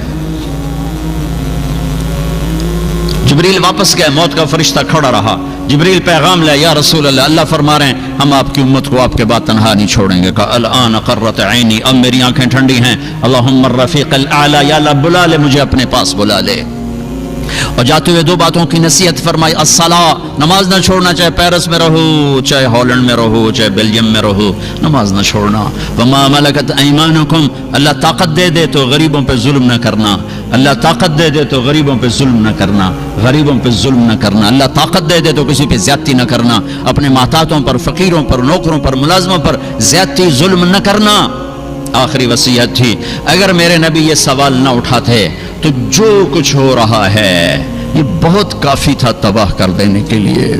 جبریل واپس گئے، موت کا فرشتہ کھڑا رہا، جبریل پیغام لے یا رسول اللہ، اللہ فرما رہے ہیں ہم آپ کی امت کو آپ کے بعد تنہا نہیں چھوڑیں گے۔ کہا الان قرت عینی، اب میری آنکھیں ٹھنڈی ہیں، اللہم الرفیق الاعلی، یا اللہ بلا لے مجھے اپنے پاس بلا لے۔ اور جاتے ہوئے 2 باتوں کی نصیحت فرمائی، الصلاۃ، نماز نہ چھوڑنا، چاہے پیرس میں رہو، چاہے ہالینڈ میں رہو، چاہے بیلجیم میں رہو، نماز نہ چھوڑنا۔ وما ملکت ایمانکم، اللہ طاقت دے دے تو غریبوں پہ ظلم نہ کرنا، اللہ طاقت دے دے تو غریبوں پہ ظلم نہ کرنا، غریبوں پہ ظلم نہ کرنا، اللہ طاقت دے دے تو کسی پہ زیادتی نہ کرنا، اپنے محتاجوں پر، فقیروں پر، نوکروں پر، ملازموں پر زیادتی ظلم نہ کرنا۔ آخری وصیت تھی، اگر میرے نبی یہ سوال نہ اٹھاتے تو جو کچھ ہو رہا ہے یہ بہت کافی تھا تباہ کر دینے کے لیے،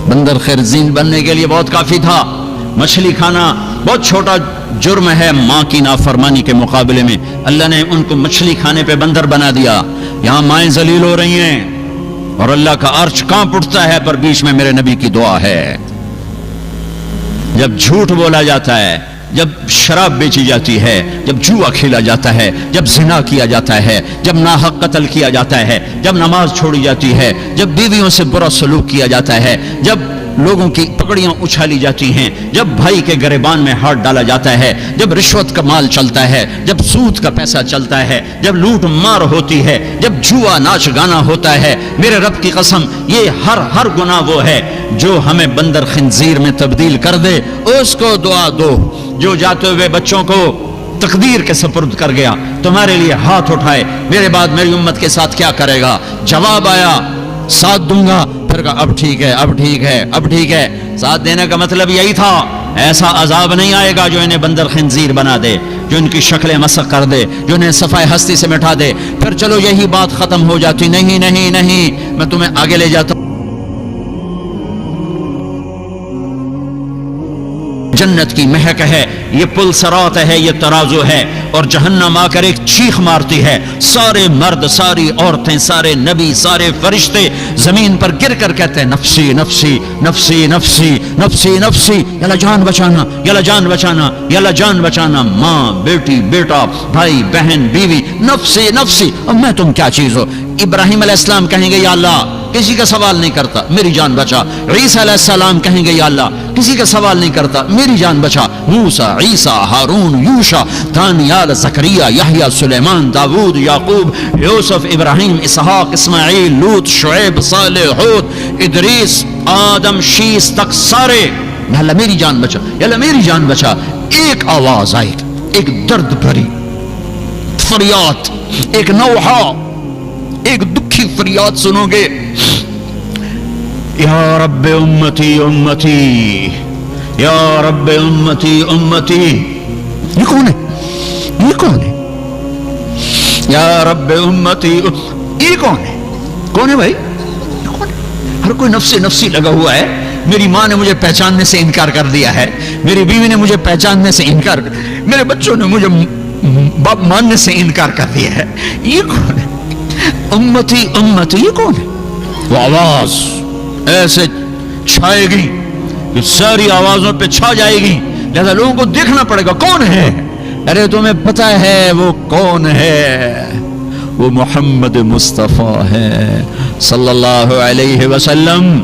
بندر خرزین بننے کے لیے بہت کافی تھا۔ مچھلی کھانا بہت چھوٹا جرم ہے ماں کی نافرمانی کے مقابلے میں. اللہ نے ان کو مچھلی کھانے پہ بندر بنا دیا. یہاں مائیں ذلیل ہو رہی ہیں اور اللہ کا عرش کانپ اٹھتا ہے، پر بیچ میں میرے نبی کی دعا ہے. جب جھوٹ بولا جاتا ہے، جب شراب بیچی جاتی ہے، جب جوا کھیلا جاتا ہے، جب زنا کیا جاتا ہے، جب ناحق قتل کیا جاتا ہے، جب نماز چھوڑی جاتی ہے، جب بیویوں سے برا سلوک کیا جاتا ہے، جب لوگوں کی پگڑیاں اچھالی جاتی ہیں، جب بھائی کے گریبان میں ہاتھ ڈالا جاتا ہے، جب رشوت کا مال چلتا ہے، جب سود کا پیسہ چلتا ہے، جب لوٹ مار ہوتی ہے، جب جوا ناچ گانا ہوتا ہے، میرے رب کی قسم یہ ہر گناہ وہ ہے جو ہمیں بندر خنزیر میں تبدیل کر دے. اس کو دعا دو جو جاتے ہوئے بچوں کو تقدیر کے سپرد کر گیا. تمہارے لیے ہاتھ اٹھائے، میرے بعد میری امت کے ساتھ کیا کرے گا؟ جواب آیا ساتھ دوں گا. پھر کہا اب ٹھیک ہے، اب ٹھیک ہے، اب ٹھیک ہے. ساتھ دینے کا مطلب یہی تھا، ایسا عذاب نہیں آئے گا جو انہیں بندر خنزیر بنا دے، جو ان کی شکلیں مسخ کر دے، جو انہیں صفائے ہستی سے مٹا دے. پھر چلو یہی بات ختم ہو جاتی. نہیں نہیں نہیں، میں تمہیں آگے لے جاتا ہوں. جنت کی مہک ہے، یہ پل صراط ہے، یہ ترازو ہے، اور جہنم آ کر ایک چیخ مارتی ہے. سارے مرد، ساری عورتیں، سارے نبی، سارے فرشتے زمین پر گر کر کہتے ہیں نفسی نفسی نفسی نفسی نفسی نفسی، یا اللہ جان بچانا، یا اللہ جان بچانا، یا اللہ جان بچانا. ماں، بیٹی، بیٹا، بھائی، بہن، بیوی، نفسی نفسی. اب میں تم کیا چیز ہو؟ ابراہیم علیہ السلام کہیں گے یا اللہ کسی کا سوال نہیں کرتا، میری جان بچا. عیسیٰ علیہ السلام کہیں گے یا اللہ کسی کا سوال نہیں کرتا، میری جان بچا. موسیٰ، عیسیٰ، ہارون، یوشع، دانیال، زکریا، یحییٰ، سلیمان، داؤد، یعقوب، یوسف، ابراہیم، اسحاق، اسماعیل، لوط، شعیب، صالح، ہود، ادریس، آدم، شیس تک سارے، یا اللہ میری جان بچا، یا اللہ میری جان بچا. ایک آواز آئی، ایک درد بھری فریاد، ایک نوحہ، ایک دکھی فریاد سنو گے. یا رب امتی امتی، یا رب امتی امتی. یہ کون ہے؟ یہ کون ہے؟ یا رب امتی، یہ کون ہے؟ کون ہے بھائی؟ کون ہے؟ ہر کوئی نفسی نفسی لگا ہوا ہے. میری ماں نے مجھے پہچاننے سے انکار کر دیا ہے، میری بیوی نے مجھے پہچاننے سے انکار کر، میرے بچوں نے مجھے باپ ماننے سے انکار کر دیا ہے. یہ کون ہے؟ امتی امتی، یہ کون ہے؟ وہ آواز ایسے چھائے گی کہ ساری آوازوں پہ چھا جائے گی، لہذا لوگوں کو دیکھنا پڑے گا کون ہے. ارے تمہیں پتہ ہے وہ کون ہے؟ وہ محمد مصطفیٰ ہے صلی اللہ علیہ وسلم.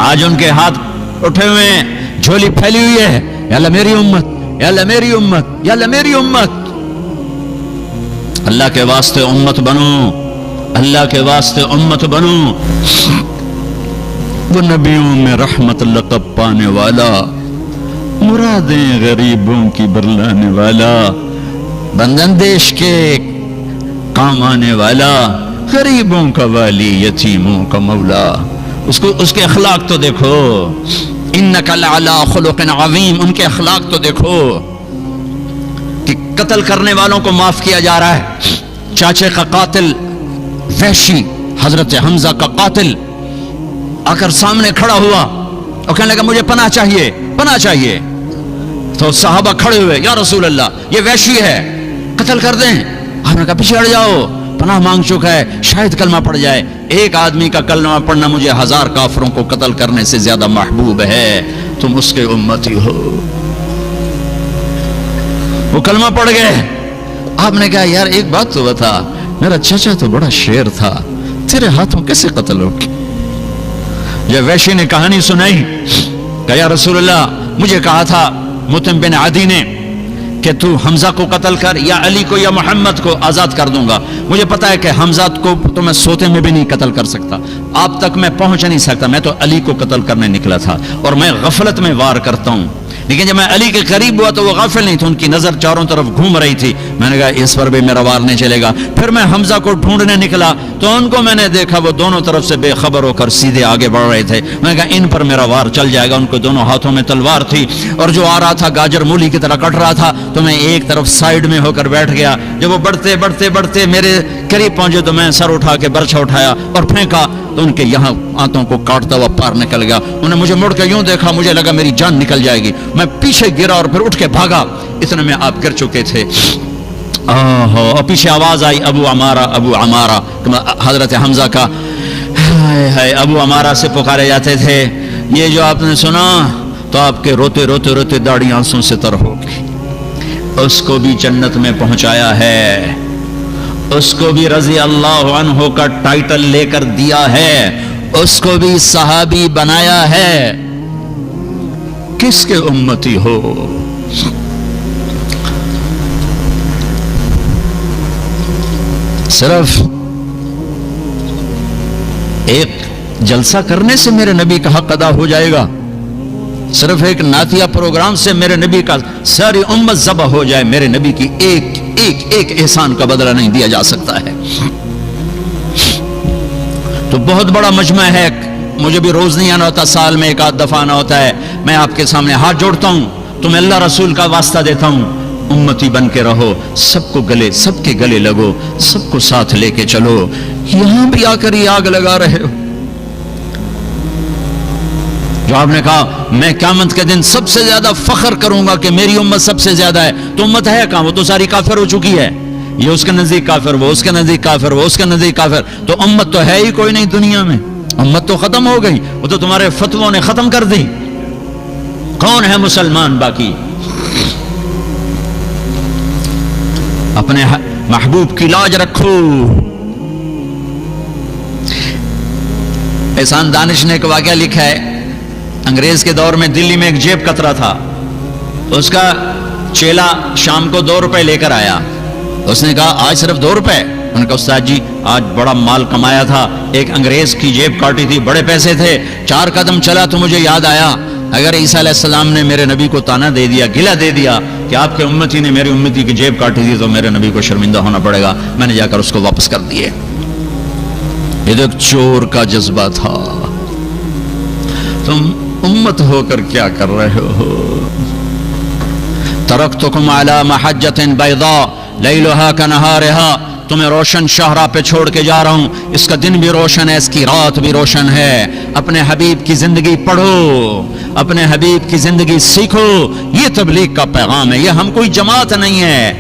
آج ان کے ہاتھ اٹھے ہوئے ہیں، جھولی پھیلی ہوئی ہے، یا اللہ میری امت، یا اللہ میری امت، یا اللہ میری امت. اللہ کے واسطے امت بنو، اللہ کے واسطے امت بنو. وہ نبیوں میں رحمت لقب پانے والا، مرادیں غریبوں کی برلانے والا، بندن دیش کے کام آنے والا، غریبوں کا والی، یتیموں کا مولا. اس کے اخلاق تو دیکھو. انک لعلی خلق عظیم، ان کے اخلاق تو دیکھو کہ قتل کرنے والوں کو معاف کیا جا رہا ہے. چاچے کا قاتل وحشی، حضرت حمزہ کا قاتل آ کر سامنے کھڑا ہوا اور کہنے لگا مجھے پناہ چاہیے، پناہ چاہیے. تو صحابہ کھڑے ہوئے، یا رسول اللہ یہ وحشی ہے، قتل کر دیں. آپ نے کہا پیچھے ہٹ جاؤ، پناہ مانگ چکا ہے، شاید کلمہ پڑ جائے. ایک آدمی کا کلمہ پڑھنا مجھے 1000 کافروں کو قتل کرنے سے زیادہ محبوب ہے. تم اس کے امتی ہو. وہ کلمہ پڑھ گئے. آپ نے کہا یار ایک بات تو بتا، میرا چچا تو بڑا شیر تھا، تیرے ہاتھوں کیسے قتل ہو؟ جب وحشی نے کہانی سنائی کہ یا رسول اللہ مجھے کہا تھا مطعم بن عدی نے کہ تو حمزہ کو قتل کر، یا علی کو یا محمد کو آزاد کر دوں گا. مجھے پتا ہے کہ حمزہ کو تو میں سوتے میں بھی نہیں قتل کر سکتا، آپ تک میں پہنچ نہیں سکتا. میں تو علی کو قتل کرنے نکلا تھا اور میں غفلت میں وار کرتا ہوں. لیکن جب میں علی کے قریب ہوا تو وہ غافل نہیں تھے، ان کی نظر چاروں طرف گھوم رہی تھی. میں نے کہا اس پر بھی میرا وار نہیں چلے گا. پھر میں حمزہ کو ڈھونڈنے نکلا تو ان کو میں نے دیکھا وہ دونوں طرف سے بے خبر ہو کر سیدھے آگے بڑھ رہے تھے. میں نے کہا ان پر میرا وار چل جائے گا. ان کو دونوں ہاتھوں میں تلوار تھی اور جو آ رہا تھا گاجر مولی کی طرح کٹ رہا تھا، تو میں ایک طرف سائیڈ میں ہو کر بیٹھ گیا. جب وہ بڑھتے بڑھتے بڑھتے میرے قریب پہنچے تو میں سر اٹھا کے برچھا اٹھایا اور پھینکا تو ان کے یہاں آنتوں کو کاٹتا ہوا پار نکل گیا. انہوں نے مجھے مڑ کے یوں دیکھا، مجھے لگا میری جان نکل جائے گی. میں پیچھے گرا اور پھر اٹھ کے بھاگا. اتنے میں آپ گر چکے تھے. اور پیچھے آواز آئی ابو عمارہ ابو عمارہ. حضرت حمزہ کا ابو عمارہ سے پکارے جاتے تھے. یہ جو آپ نے سنا تو آپ کے روتے روتے روتے داڑھی آنسوں سے تر ہو گئی. اس کو بھی جنت میں پہنچایا ہے، اس کو بھی رضی اللہ عنہ کا ٹائٹل لے کر دیا ہے، اس کو بھی صحابی بنایا ہے. کس کے امتی ہو؟ صرف ایک جلسہ کرنے سے میرے نبی کا حق ادا ہو جائے گا؟ صرف ایک نعتیہ پروگرام سے میرے نبی کا ساری امت ذبح ہو جائے؟ میرے نبی کی ایک احسان کا بدلہ نہیں دیا جا سکتا ہے. تو بہت بڑا مجمع ہے. مجھے بھی روز نہیں آنا ہوتا، سال میں ایک آدھ دفعہ آنا ہوتا ہے. میں آپ کے سامنے ہاتھ جوڑتا ہوں، تمہیں اللہ رسول کا واسطہ دیتا ہوں، امتی بن کے رہو، سب کو گلے، سب کے گلے لگو، سب کو ساتھ لے کے چلو. یہاں بھی آ کر یہ آگ لگا رہے ہو. جو آپ نے کہا میں قیامت کے دن سب سے زیادہ فخر کروں گا کہ میری امت سب سے زیادہ ہے، تو امت ہے کہاں؟ وہ تو ساری کافر ہو چکی ہے. یہ اس کے نزدیک کافر، وہ اس کے نزدیک کافر، وہ اس کے نزدیک کافر. تو امت تو ہے ہی کوئی نہیں دنیا میں. امت تو ختم ہو گئی، وہ تو تمہارے فتووں نے ختم کر دی. کون ہے مسلمان باقی؟ اپنے محبوب کی لاج رکھو. احسان دانش نے ایک واقعہ لکھا ہے. انگریز کے دور میں دلی میں ایک جیب کترا تھا. اس کا چیلا شام کو 2 روپے لے کر آیا. اس نے کہا آج صرف 2 روپے؟ ان کا استاد جی آج بڑا مال کمایا تھا، ایک انگریز کی جیب کاٹی تھی، بڑے پیسے تھے. 4 قدم چلا تو مجھے یاد آیا اگر عیسیٰ علیہ السلام نے میرے نبی کو تانا دے دیا، گلہ دے دیا کہ آپ کے امتی نے میری امتی کی جیب کاٹی تھی، تو میرے نبی کو شرمندہ ہونا پڑے گا. میں نے جا کر اس کو واپس کر دیے. یہ تو ایک چور کا جذبہ تھا. تم امت ہو کر کیا کر رہے ہو؟ ترکتکم علی محجۃ بیضاء لیلھا کنہارھا. تمہیں روشن شاہراہ پہ چھوڑ کے جا رہا ہوں. اس کا دن بھی روشن ہے، اس کی رات بھی روشن ہے. اپنے حبیب کی زندگی پڑھو، اپنے حبیب کی زندگی سیکھو. یہ تبلیغ کا پیغام ہے. یہ ہم کوئی جماعت نہیں ہے.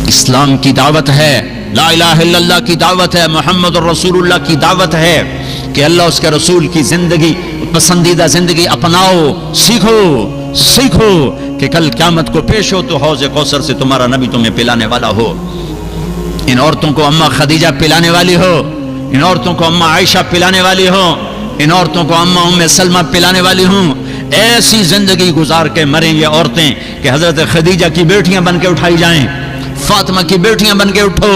اسلام کی دعوت ہے، لا الہ الا اللہ کی دعوت ہے، محمد الرسول اللہ کی دعوت ہے کہ اللہ اس کے رسول کی زندگی، پسندیدہ زندگی اپناؤ، سیکھو سیکھو کہ کل قیامت کو پیش ہو تو حوض کوثر سے تمہارا نبی تمہیں پلانے والا ہو. ان عورتوں کو اماں خدیجہ پلانے والی ہو، ان عورتوں کو اماں عائشہ پلانے والی ہو، ان عورتوں کو اماں ام سلمہ پلانے والی ہوں. ایسی زندگی گزار کے مریں یہ عورتیں کہ حضرت خدیجہ کی بیٹیاں بن کے اٹھائی جائیں، فاطمہ کی بیٹیاں بن کے اٹھو،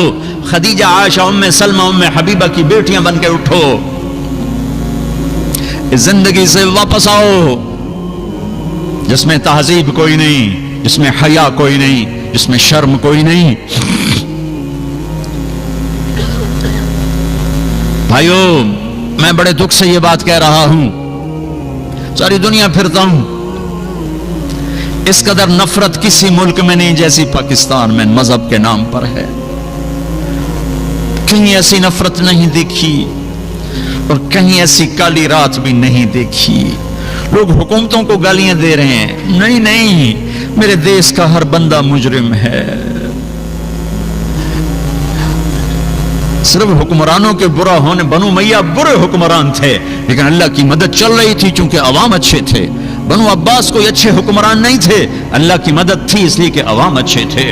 خدیجہ عائشہ ام سلمہ ام حبیبہ کی بیٹیاں بن کے اٹھو. اس زندگی سے واپس آؤ جس میں تہذیب کوئی نہیں، جس میں حیا کوئی نہیں، جس میں شرم کوئی نہیں. بھائیو میں بڑے دکھ سے یہ بات کہہ رہا ہوں، ساری دنیا پھرتا ہوں، اس قدر نفرت کسی ملک میں نہیں جیسی پاکستان میں مذہب کے نام پر ہے. کہیں ایسی نفرت نہیں دیکھی اور کہیں ایسی کالی رات بھی نہیں دیکھی. لوگ حکومتوں کو گالیاں دے رہے ہیں، نہیں نہیں، میرے دیش کا ہر بندہ مجرم ہے. صرف حکمرانوں کے برا ہونے، بنو امیہ برے حکمران تھے لیکن اللہ کی مدد چل رہی تھی چونکہ عوام اچھے تھے. بنو عباس کوئی اچھے حکمران نہیں تھے، اللہ کی مدد تھی اس لیے کہ عوام اچھے تھے.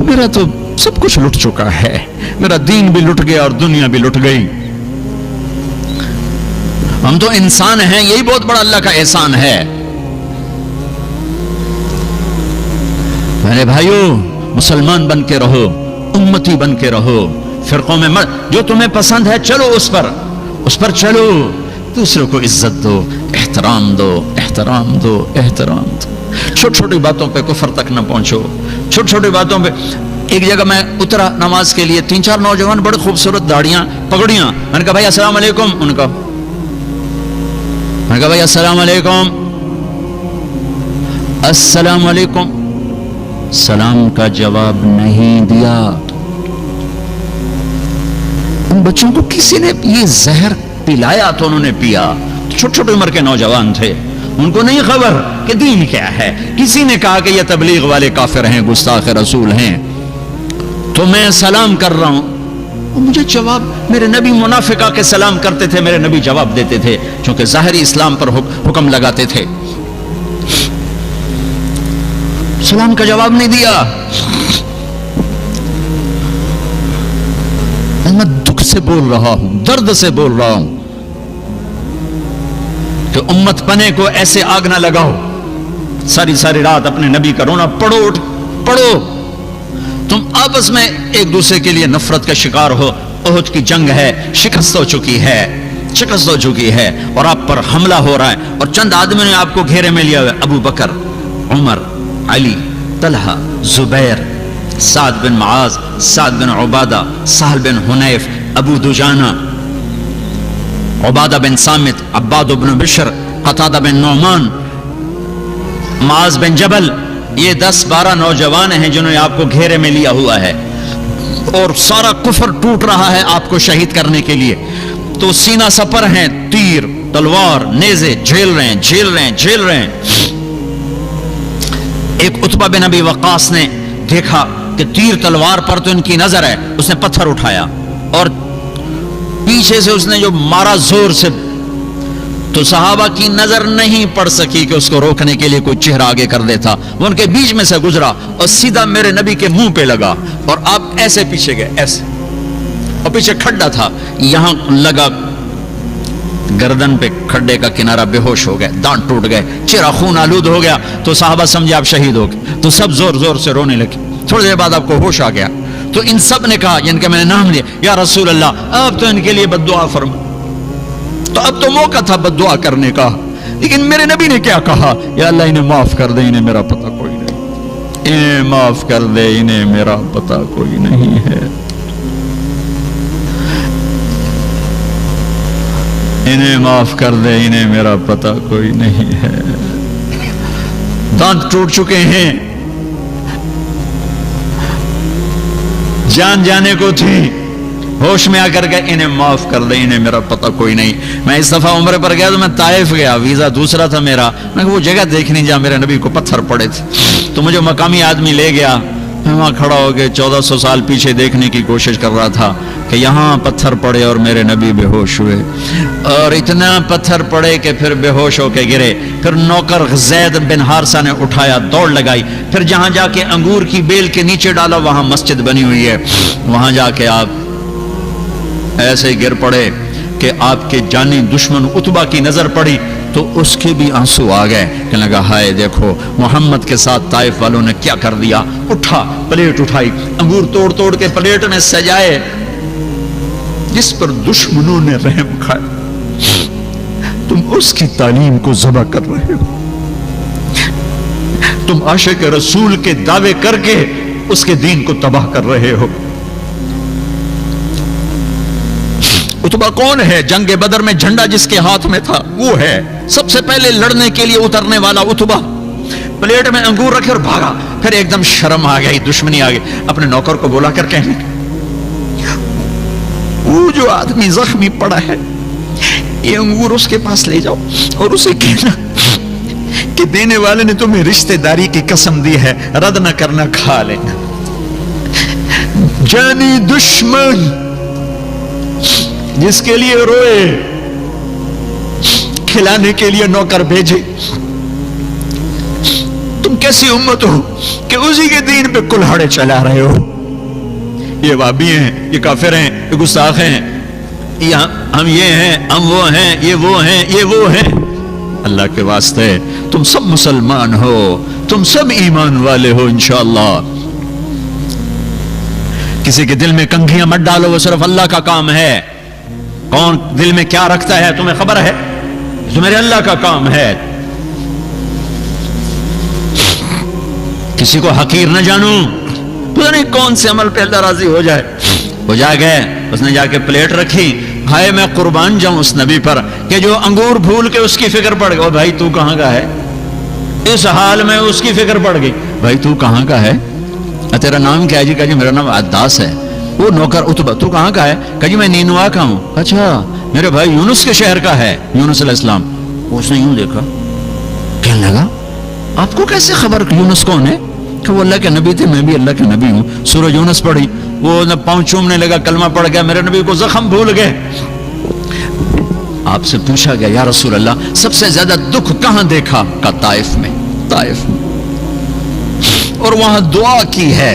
میرا تو سب کچھ لٹ چکا ہے، میرا دین بھی لٹ گیا اور دنیا بھی لٹ گئی. ہم تو انسان ہیں، یہی بہت بڑا اللہ کا احسان ہے. میرے بھائیو مسلمان بن کے رہو، امتی بن کے رہو. فرقوں میں جو تمہیں پسند ہے چلو اس پر چلو. دوسروں کو عزت دو، احترام دو، احترام دو، احترام دو. چھوٹی چھوٹی باتوں پہ کفر تک نہ پہنچو. چھوٹی چھوٹی باتوں پہ. ایک جگہ میں اترا نماز کے لیے، 3-4 نوجوان بڑے خوبصورت داڑیاں پگڑیاں. میں نے کہا بھائی السلام علیکم. میں نے کہا بھائی السلام علیکم. السلام علیکم. سلام کا جواب نہیں دیا. ان بچوں کو کسی نے یہ زہر پلایا تو انہوں نے پیا. چھوٹی چھوٹی عمر کے نوجوان تھے، ان کو نہیں خبر کہ دین کیا ہے. کسی نے کہا کہ یہ تبلیغ والے کافر ہیں، گستاخ رسول ہیں. تو میں سلام کر رہا ہوں، مجھے جواب، میرے نبی منافقہ کے سلام کرتے تھے، میرے نبی جواب دیتے تھے، چونکہ ظاہری اسلام پر حکم لگاتے تھے. سلام کا جواب نہیں دیا. میں دکھ سے بول رہا ہوں، درد سے بول رہا ہوں کہ امت پنے کو ایسے آگ نہ لگاؤ. ساری ساری رات اپنے نبی کا رونا پڑھو، پڑھو. تم آپس میں ایک دوسرے کے لیے نفرت کا شکار ہو. احد کی جنگ ہے، شکست ہو چکی ہے، شکست ہو چکی ہے، اور آپ پر حملہ ہو رہا ہے، اور چند آدمیوں نے آپ کو گھیرے میں لیا ہوا ہے. ابو بکر، عمر، علی، طلحہ، زبیر، سعد بن معاذ، سعد بن عبادہ، سہل بن حنیف، ابو دجانہ، عبادہ بن سامت، عباد بن بشر، قتادہ بن نعمان، معاذ بن جبل. یہ 10-12 نوجوان ہیں جنہوں نے آپ کو گھیرے میں لیا ہوا ہے، اور سارا کفر ٹوٹ رہا ہے آپ کو شہید کرنے کے لیے. تو سینہ سپر ہیں، تیر، تلوار، نیزے جھیل رہے ہیں، جھیل رہے ہیں، جھیل رہے ہیں. ایک عتبہ بن ابی وقاص نے دیکھا کہ تیر تلوار پر تو ان کی نظر ہے، اس نے پتھر اٹھایا اور پیچھے سے اس نے جو مارا زور سے، تو صحابہ کی نظر نہیں پڑ سکی کہ اس کو روکنے کے لیے کوئی چہرہ آگے کر دیتا. وہ ان کے بیچ میں سے گزرا اور سیدھا میرے نبی کے منہ پہ لگا، اور آپ ایسے پیچھے گئے، ایسے، اور پیچھے کھڈا تھا، یہاں لگا گردن پہ کھڈے کا کنارہ، بے ہوش ہو گئے، دانت ٹوٹ گئے، چہرہ خون آلود ہو گیا. تو صحابہ سمجھے آپ شہید ہو گئے، تو سب زور زور سے رونے لگے. تھوڑی دیر بعد آپ کو ہوش آ گیا. تو ان سب نے کہا، جن کا میں نے نام لیا، یا رسول اللہ آپ تو ان کے لیے بد دعا فرما. تو اب تو موقع تھا بد دعا کرنے کا، لیکن میرے نبی نے کیا کہا؟ یا اللہ انہیں معاف کر دے، انہیں میرا پتہ کوئی نہیں، انہیں معاف کر دے، انہیں میرا پتہ کوئی نہیں ہے، انہیں معاف کر دے، انہیں میرا پتہ کوئی نہیں ہے. دانت ٹوٹ چکے ہیں، جان جانے کو تھی، ہوش میں آ کر گئے، انہیں معاف کر دے، انہیں میرا پتہ کوئی نہیں. میں اس دفعہ عمرے پر گیا تو میں طائف گیا، ویزا دوسرا تھا میرا. میں وہ جگہ دیکھنی جہاں میرے نبی کو پتھر پڑے تھے. تو مجھے مقامی آدمی لے گیا، میں وہاں کھڑا ہو کے 1400 سال پیچھے دیکھنے کی کوشش کر رہا تھا کہ یہاں پتھر پڑے اور میرے نبی بے ہوش ہوئے، اور اتنا پتھر پڑے کہ پھر بے ہوش ہو کے گرے. پھر نوکر زید بن حارثہ نے اٹھایا، دوڑ لگائی، پھر جہاں جا کے انگور کی بیل کے نیچے ڈالا، وہاں مسجد بنی ہوئی ہے، وہاں جا کے آپ ایسے گر پڑے کہ آپ کے جانی دشمن عتبہ کی نظر پڑی تو اس کے بھی آنسو آ گئے. کہنے لگا ہائے دیکھو محمد کے ساتھ طائف والوں نے کیا کر دیا. اٹھا، پلیٹ اٹھائی، انگور توڑ توڑ کے پلیٹ میں سجائے، جس پر دشمنوں نے رحم کھایا. تم اس کی تعلیم کو ذبح کر رہے ہو، تم عاشق رسول کے دعوے کر کے اس کے دین کو تباہ کر رہے ہو. عتبہ کون ہے؟ جنگ بدر میں جھنڈا جس کے ہاتھ میں تھا وہ ہے، سب سے پہلے لڑنے کے لیے اترنے والا عتبہ. پلیٹ میں انگور رکھے اور بھاگا. پھر ایک دم شرم آ گئی، دشمنی آ گئی. اپنے نوکر کو بولا کر کہنے، وہ جو آدمی زخمی پڑا ہے یہ انگور اس کے پاس لے جاؤ اور اسے کہنا کہ دینے والے نے تمہیں رشتہ داری کی قسم دی ہے، رد نہ کرنا، کھا لینا. جانی دشمن جس کے لیے روئے، کھلانے کے لیے نوکر بھیجے. تم کیسی امت ہو کہ اسی کے دین پہ کلہاڑے چلا رہے ہو؟ یہ وابی ہیں، یہ کافر ہیں، یہ گستاخ ہیں، ہم یہ ہیں، ہم وہ ہیں، یہ وہ ہیں، یہ وہ ہیں. اللہ کے واسطے تم سب مسلمان ہو، تم سب ایمان والے ہو انشاءاللہ. کسی کے دل میں کنگھیاں مت ڈالو، وہ صرف اللہ کا کام ہے. کون دل میں کیا رکھتا ہے تمہیں خبر ہے؟ تو میرے اللہ کا کام ہے. کسی کو حقیر نہ جانو، پتہ نہیں کون سے عمل پہ اللہ راضی ہو جائے. وہ جا گئے، اس نے جا کے پلیٹ رکھی. ہائے میں قربان جاؤں اس نبی پر کہ جو انگور بھول کے اس کی فکر پڑ گئی. بھائی تو کہاں کا ہے؟ اس حال میں اس کی فکر پڑ گئی. بھائی تو کہاں کا ہے؟ تیرا نام کیا ہے؟ جی کہا جی میرا نام عداس ہے. وہ نوکر اتبا، تو کہاں کا ہے؟ کہا جی میں نینوا کا ہوں. اچھا میرے بھائی یونس کے شہر کا ہے، یونس علیہ السلام. اس نے یوں دیکھا، کہنے لگا آپ کو کیسے خبر یونس کون ہے؟ کہ وہ اللہ کے نبی تھے، میں بھی اللہ کے نبی ہوں. سورہ یونس پڑھی، وہ پاؤں چومنے لگا، کلمہ پڑھ گیا، میرے نبی کو زخم بھول گئے. آپ سے پوچھا گیا یا رسول اللہ سب سے زیادہ دکھ کہاں دیکھا؟ کا طائف میں. طائف میں. اور وہاں دعا کی ہے.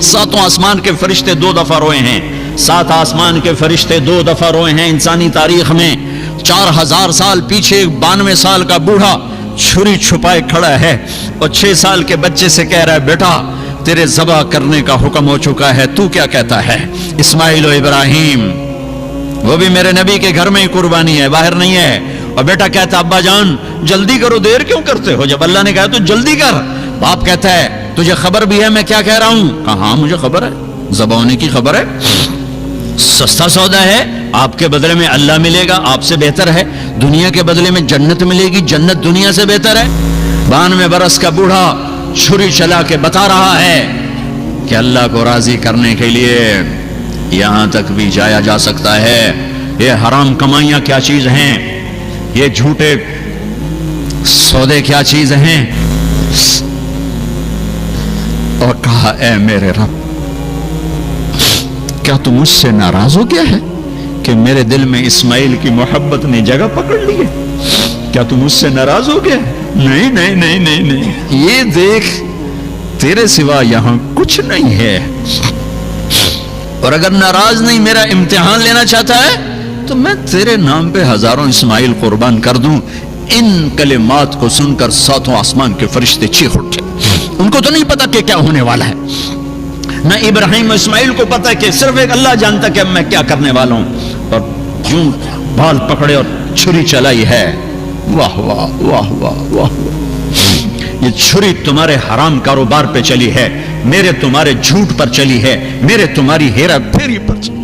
7 آسمان کے فرشتے 2 دفعہ روئے ہیں. 7 آسمان کے فرشتے 2 دفعہ روئے ہیں انسانی تاریخ میں. 4000 سال پیچھے 92 سال کا بوڑھا چھری چھپائے کھڑا ہے اور 6 سال کے بچے سے کہہ رہا ہے بیٹا تیرے ذبح کرنے کا حکم ہو چکا ہے، تو کیا کہتا ہے؟ اسماعیل و ابراہیم، وہ بھی میرے نبی کے گھر میں ہی قربانی ہے، باہر نہیں ہے. اور بیٹا کہتا ابا جان جلدی کرو، دیر کیوں کرتے ہو؟ جب اللہ نے کہا تو جلدی کر. باپ کہتا ہے تجھے خبر بھی ہے میں کیا کہہ رہا ہوں؟ کہا ہاں مجھے خبر ہے، ذبح ہونے کی خبر ہے. سستا سودا ہے، آپ کے بدلے میں اللہ ملے گا، آپ سے بہتر ہے. دنیا کے بدلے میں جنت ملے گی، جنت دنیا سے بہتر ہے. 92 برس کا بوڑھا چھری چلا کے بتا رہا ہے کہ اللہ کو راضی کرنے کے لیے یہاں تک بھی جایا جا سکتا ہے. یہ حرام کمائیاں کیا چیز ہیں، یہ جھوٹے سودے کیا چیز ہیں. اور کہا اے میرے رب کیا تم مجھ سے ناراض ہو گیا ہے کہ میرے دل میں اسماعیل کی محبت نے جگہ پکڑ لی ہے؟ کیا تم مجھ سے ناراض ہو گیا؟ نہیں نہیں نہیں نہیں نہیں، یہ دیکھ تیرے سوا یہاں کچھ نہیں ہے. اور اگر ناراض نہیں میرا امتحان لینا چاہتا ہے تو میں تیرے نام پہ 1000 اسماعیل قربان کر دوں. ان کلمات کو سن کر 7 آسمان کے فرشتے چیخ اٹھے. ان کو تو نہیں پتا کہ کیا ہونے والا ہے، نہ ابراہیم اسماعیل کو پتا کہ صرف ایک اللہ جانتا کہ اب میں کیا کرنے والا ہوں. اور یوں بال پکڑے اور چھری چلائی ہے. واہ واہ واہ واہ واہ. یہ چھری تمہارے حرام کاروبار پہ چلی ہے، میرے تمہارے جھوٹ پر چلی ہے، میرے تمہاری ہیرا پھیری پر چلی.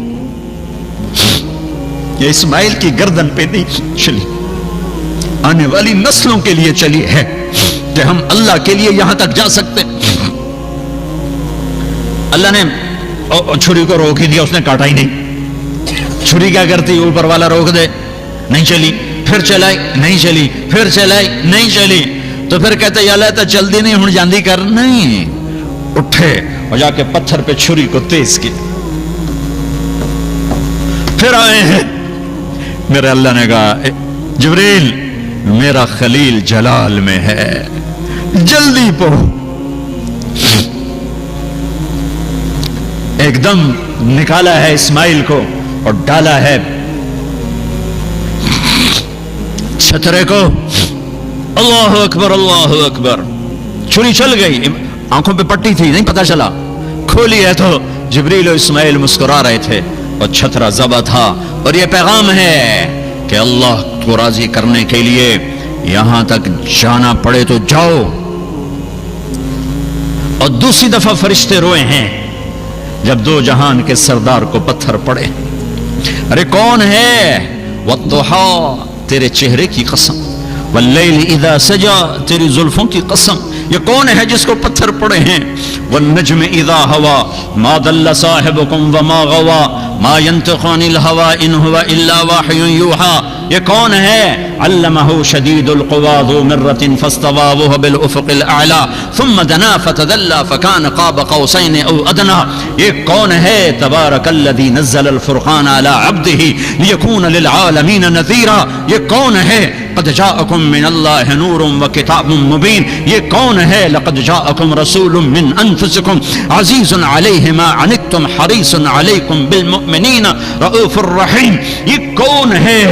یہ اسماعیل کی گردن پہ نہیں چلی، آنے والی نسلوں کے لیے چلی ہے کہ ہم اللہ کے لیے یہاں تک جا سکتے. اللہ نے چھری کو روک ہی دیا، اس نے کاٹا ہی نہیں. چھری کیا کرتی؟ اوپر والا روک دے، نہیں چلی. پھر چلائی نہیں چلی، پھر چلائی نہیں چلی. تو پھر کہتے یا اللہ تا چل دی نہیں ہوں جاندی کر. نہیں، اٹھے اور جا کے پتھر پہ چھری کو تیز کی. پھر آئے ہیں، میرے اللہ نے کہا جبریل میرا خلیل جلال میں ہے، جلدی پڑھو. ایک دم نکالا ہے اسماعیل کو اور ڈالا ہے چھترے کو. اللہ اکبر اللہ اکبر. چھری چل گئی، آنکھوں پہ پٹی تھی نہیں پتا چلا. کھولی ہے تو جبریل و اسماعیل مسکرا رہے تھے اور چھترا ذبح تھا. اور یہ پیغام ہے کہ اللہ کو راضی کرنے کے لیے یہاں تک جانا پڑے تو جاؤ. اور دوسری دفعہ فرشتے روئے ہیں جب 2 جہان کے سردار کو پتھر پڑے. ارے کون ہے؟ والضحیٰ تیرے چہرے کی قسم، واللیل اذا سجا تیری زلفوں کی قسم. یہ کون ہے جس کو پتھر پڑے ہیں؟ والنجم اذا ہوا ما ضل صاحبکم وما غوا ما ينطق عن الهوى ان هو الا وحی یوحى. یہ کون ہے؟ علمہ شدید القوى ذو مرۃ فاستوى وهو بالافق الاعلى ثم دنا فتدلى فكان قاب قوسين او ادنى. یہ کون ہے؟ تبارک الذی نزل الفرقان على عبده ليكون للعالمین نذیرا. یہ کون ہے؟ قد جاءکم من اللہ نور وکتاب مبین. یہ کون ہے؟ لقد جاءکم رسول من انفسکم عزیز علیہ ما عنتم حریص علیکم بالمؤمنین رؤوف الرحیم. یہ کون ہے؟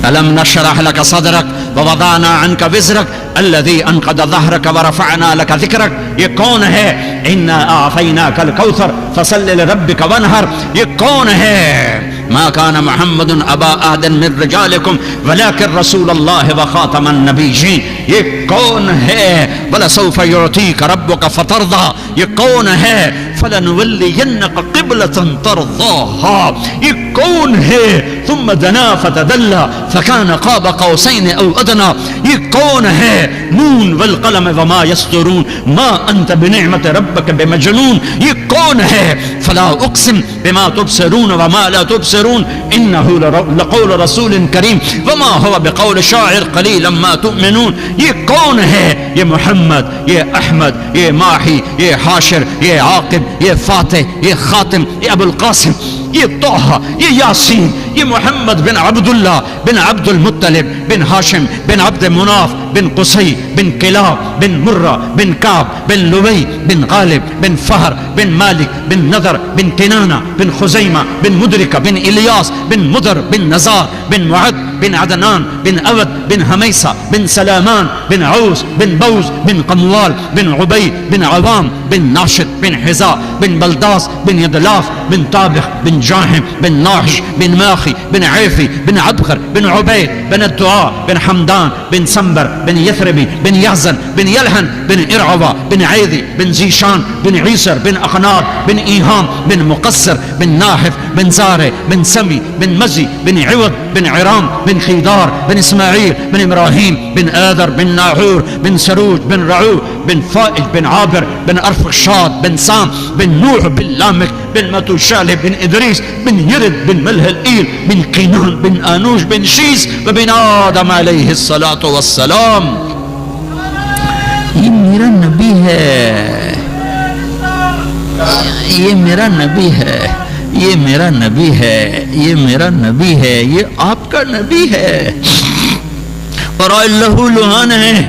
ألم نشرح لك صدرك ووضعنا عنك وزرك الذي انقض ظهرك ورفعنا لك ذكرك. یہ کون ہے؟ انا اعطیناک الکوثر فصل لربک وانحر. یہ کون ہے؟ ما كان محمد ابا احد من رجالكم ولكن رسول الله وخاتم النبيين. یہ کون ہے؟ ولسوف يعطيك ربك فترضى. یہ کون ہے؟ فلنولينك قبلة ترضاها. یہ کون ہے؟ ثم دنا فتدلى فكان قاب قوسين او ادنى. یہ کون ہے؟ نون والقلم وما يسطرون ما انت بنعمة ربك بمجنون. یہ کون ہے؟ فلا اقسم بما تبصرون وما لا تبصرون انه لقول رسول کریم وما هو بقول شاعر قلیلا ما تؤمنون. یہ کون ہے؟ یہ محمد، یہ احمد، یہ ماہی، یہ حاشر، یہ عاقب، یہ فاتح، یہ خاتم، یہ ابو القاسم، یہ طه، یہ یاسین، یہ محمد بن عبد اللہ بن عبد المطلب بن ہاشم بن عبد مناف بن قصی بن کلاب بن مرہ بن کعب بن لبی بن غالب بن فہر بن مالک بن نضر بن کنانہ بن خزیمہ بن مدرکہ بن الیاس بن مدر بن نزار بن معد بن عدنان بن اود بن حمیسہ بن سلامان بن عوس بن بوز بن قموال بن عبید بن عوام بن ناشد بن حذاء بن بلداس بن یدلاف بن طابخ بن جاہم بن ناحش بن ماخی بن عیفی بن عبخر بن عبید بن الدعاء بن حمدان بن سنبر بن یثربی بن یحزن بن یلحن بن ارعوہ بن عیدی بن زیشان بن عیسر بن اقنار بن ایہام بن مقصر بن ناحف بن زارع بن سمی بن مزی بن عوض بن عرام بن خیدار بن اسماعیل بن ابراہیم بن آدر بن ناحور بن سروج بن رعو بن فائج بن عابر بن ارفخشاد بن سام بن نوح بن لامک بن متوشالح بن ادریس بن یرد بن ملح الایل بن قینان بن آنوش بن شیس وبن آدم علیہ الصلاۃ والسلام. یہ میرا نبی ہے، یہ میرا نبی ہے، یہ میرا نبی ہے، یہ میرا نبی ہے، یہ آپ کا نبی ہے. اور اللہ لہان ہے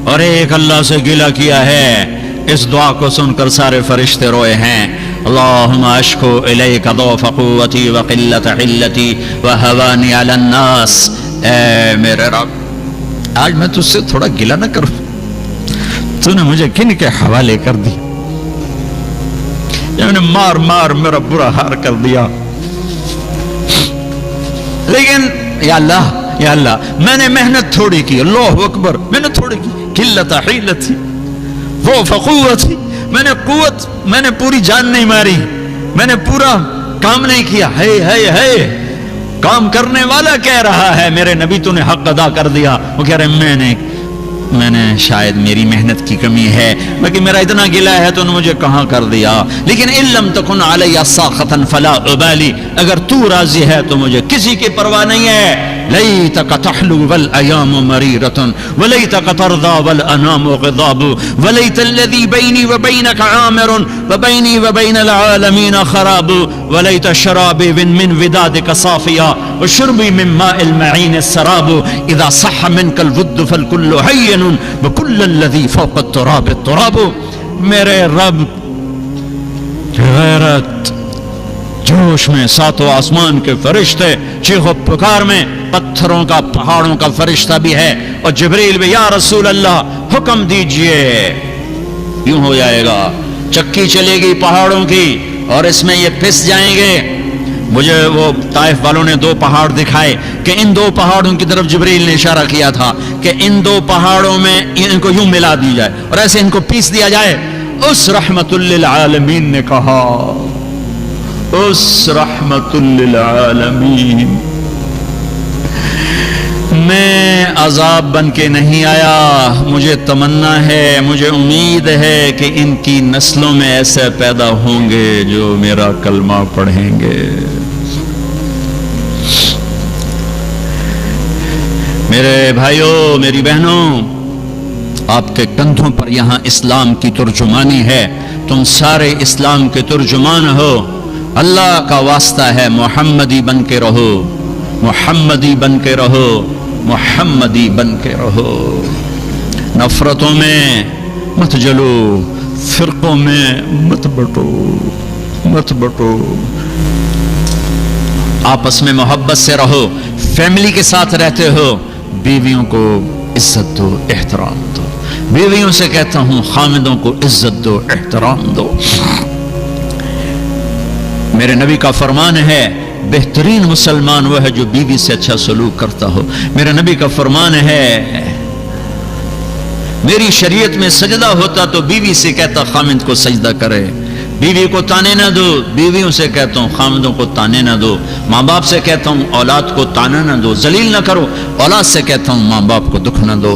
اور ایک اللہ سے گلہ کیا ہے. اس دعا کو سن کر سارے فرشتے روئے ہیں. اللہم اشکو الیک ضعف قوتی وقلت حلتی وہوانی علی الناس. اے میرے رب، آج میں تجھ سے تھوڑا گلہ نہ کروں، تو نے مجھے کن کے حوالے کر دی، نے مار مار میرا برا حال کر دیا. لیکن یا اللہ میں نے محنت تھوڑی کی، اللہ اکبر، میں نے تھوڑی کی. قلت حیلتی ضعف قوتی، میں نے پوری جان نہیں ماری، میں نے پورا کام نہیں کیا. ہے کام کرنے والا کہہ رہا ہے میرے نبی تو نے حق ادا کر دیا. وہ کہہ رہے میں نے شاید میری محنت کی کمی ہے، باقی میرا اتنا گلا ہے تو نے مجھے کہاں کر دیا. لیکن ان لم تکن علی ساخطا فلا ابالی، اگر تو راضی ہے تو مجھے کسی کی پرواہ نہیں ہے. لیتک تحلو والایام مریرۃ ولیتک ترضی والانام غضاب ولیت الذی بینی وبینک عامر وبینی وبین العالمین خراب ولیت شرابی من ودادک صافیا وشربی من ماء المعین السراب اذا صح منک الود فالکل حین وکل الذی فوق التراب التراب. میرے رب غیرت جوش میں ساتوں آسمان کے فرشتے چیخ و پکار میں، پتھروں کا پہاڑوں کا فرشتہ بھی ہے اور جبریل بھی. یا رسول اللہ حکم دیجئے. یوں ہو جائے گا، چکی چلے گی پہاڑوں کی اور اس میں یہ پس جائیں گے. مجھے وہ طائف والوں نے 2 پہاڑ دکھائے کہ ان 2 پہاڑوں کی طرف جبریل نے اشارہ کیا تھا کہ ان 2 پہاڑوں میں ان کو یوں ملا دی جائے اور ایسے ان کو پیس دیا جائے. اس رحمت للعالمین نے کہا، اس رحمت للعالمین، میں عذاب بن کے نہیں آیا. مجھے تمنا ہے، مجھے امید ہے کہ ان کی نسلوں میں ایسے پیدا ہوں گے جو میرا کلمہ پڑھیں گے. میرے بھائیوں، میری بہنوں، آپ کے کندھوں پر یہاں اسلام کی ترجمانی ہے. تم سارے اسلام کے ترجمان ہو. اللہ کا واسطہ ہے، محمدی بن کے رہو، محمدی بن کے رہو، محمدی بن کے رہو. نفرتوں میں مت جلو، فرقوں میں مت بٹو، آپس میں محبت سے رہو. فیملی کے ساتھ رہتے ہو، بیویوں کو عزت دو، احترام دو. بیویوں سے کہتا ہوں خامدوں کو عزت دو، احترام دو. میرے نبی کا فرمان ہے بہترین مسلمان وہ ہے جو بیوی سے اچھا سلوک کرتا ہو. میرے نبی کا فرمان ہے میری شریعت میں سجدہ ہوتا تو بیوی سے کہتا خامد کو سجدہ کرے. بیوی کو تانے نہ دو، بیویوں سے کہتا ہوں خامدوں کو تانے نہ دو. ماں باپ سے کہتا ہوں اولاد کو تانا نہ دو، ذلیل نہ کرو. اولاد سے کہتا ہوں ماں باپ کو دکھ نہ دو.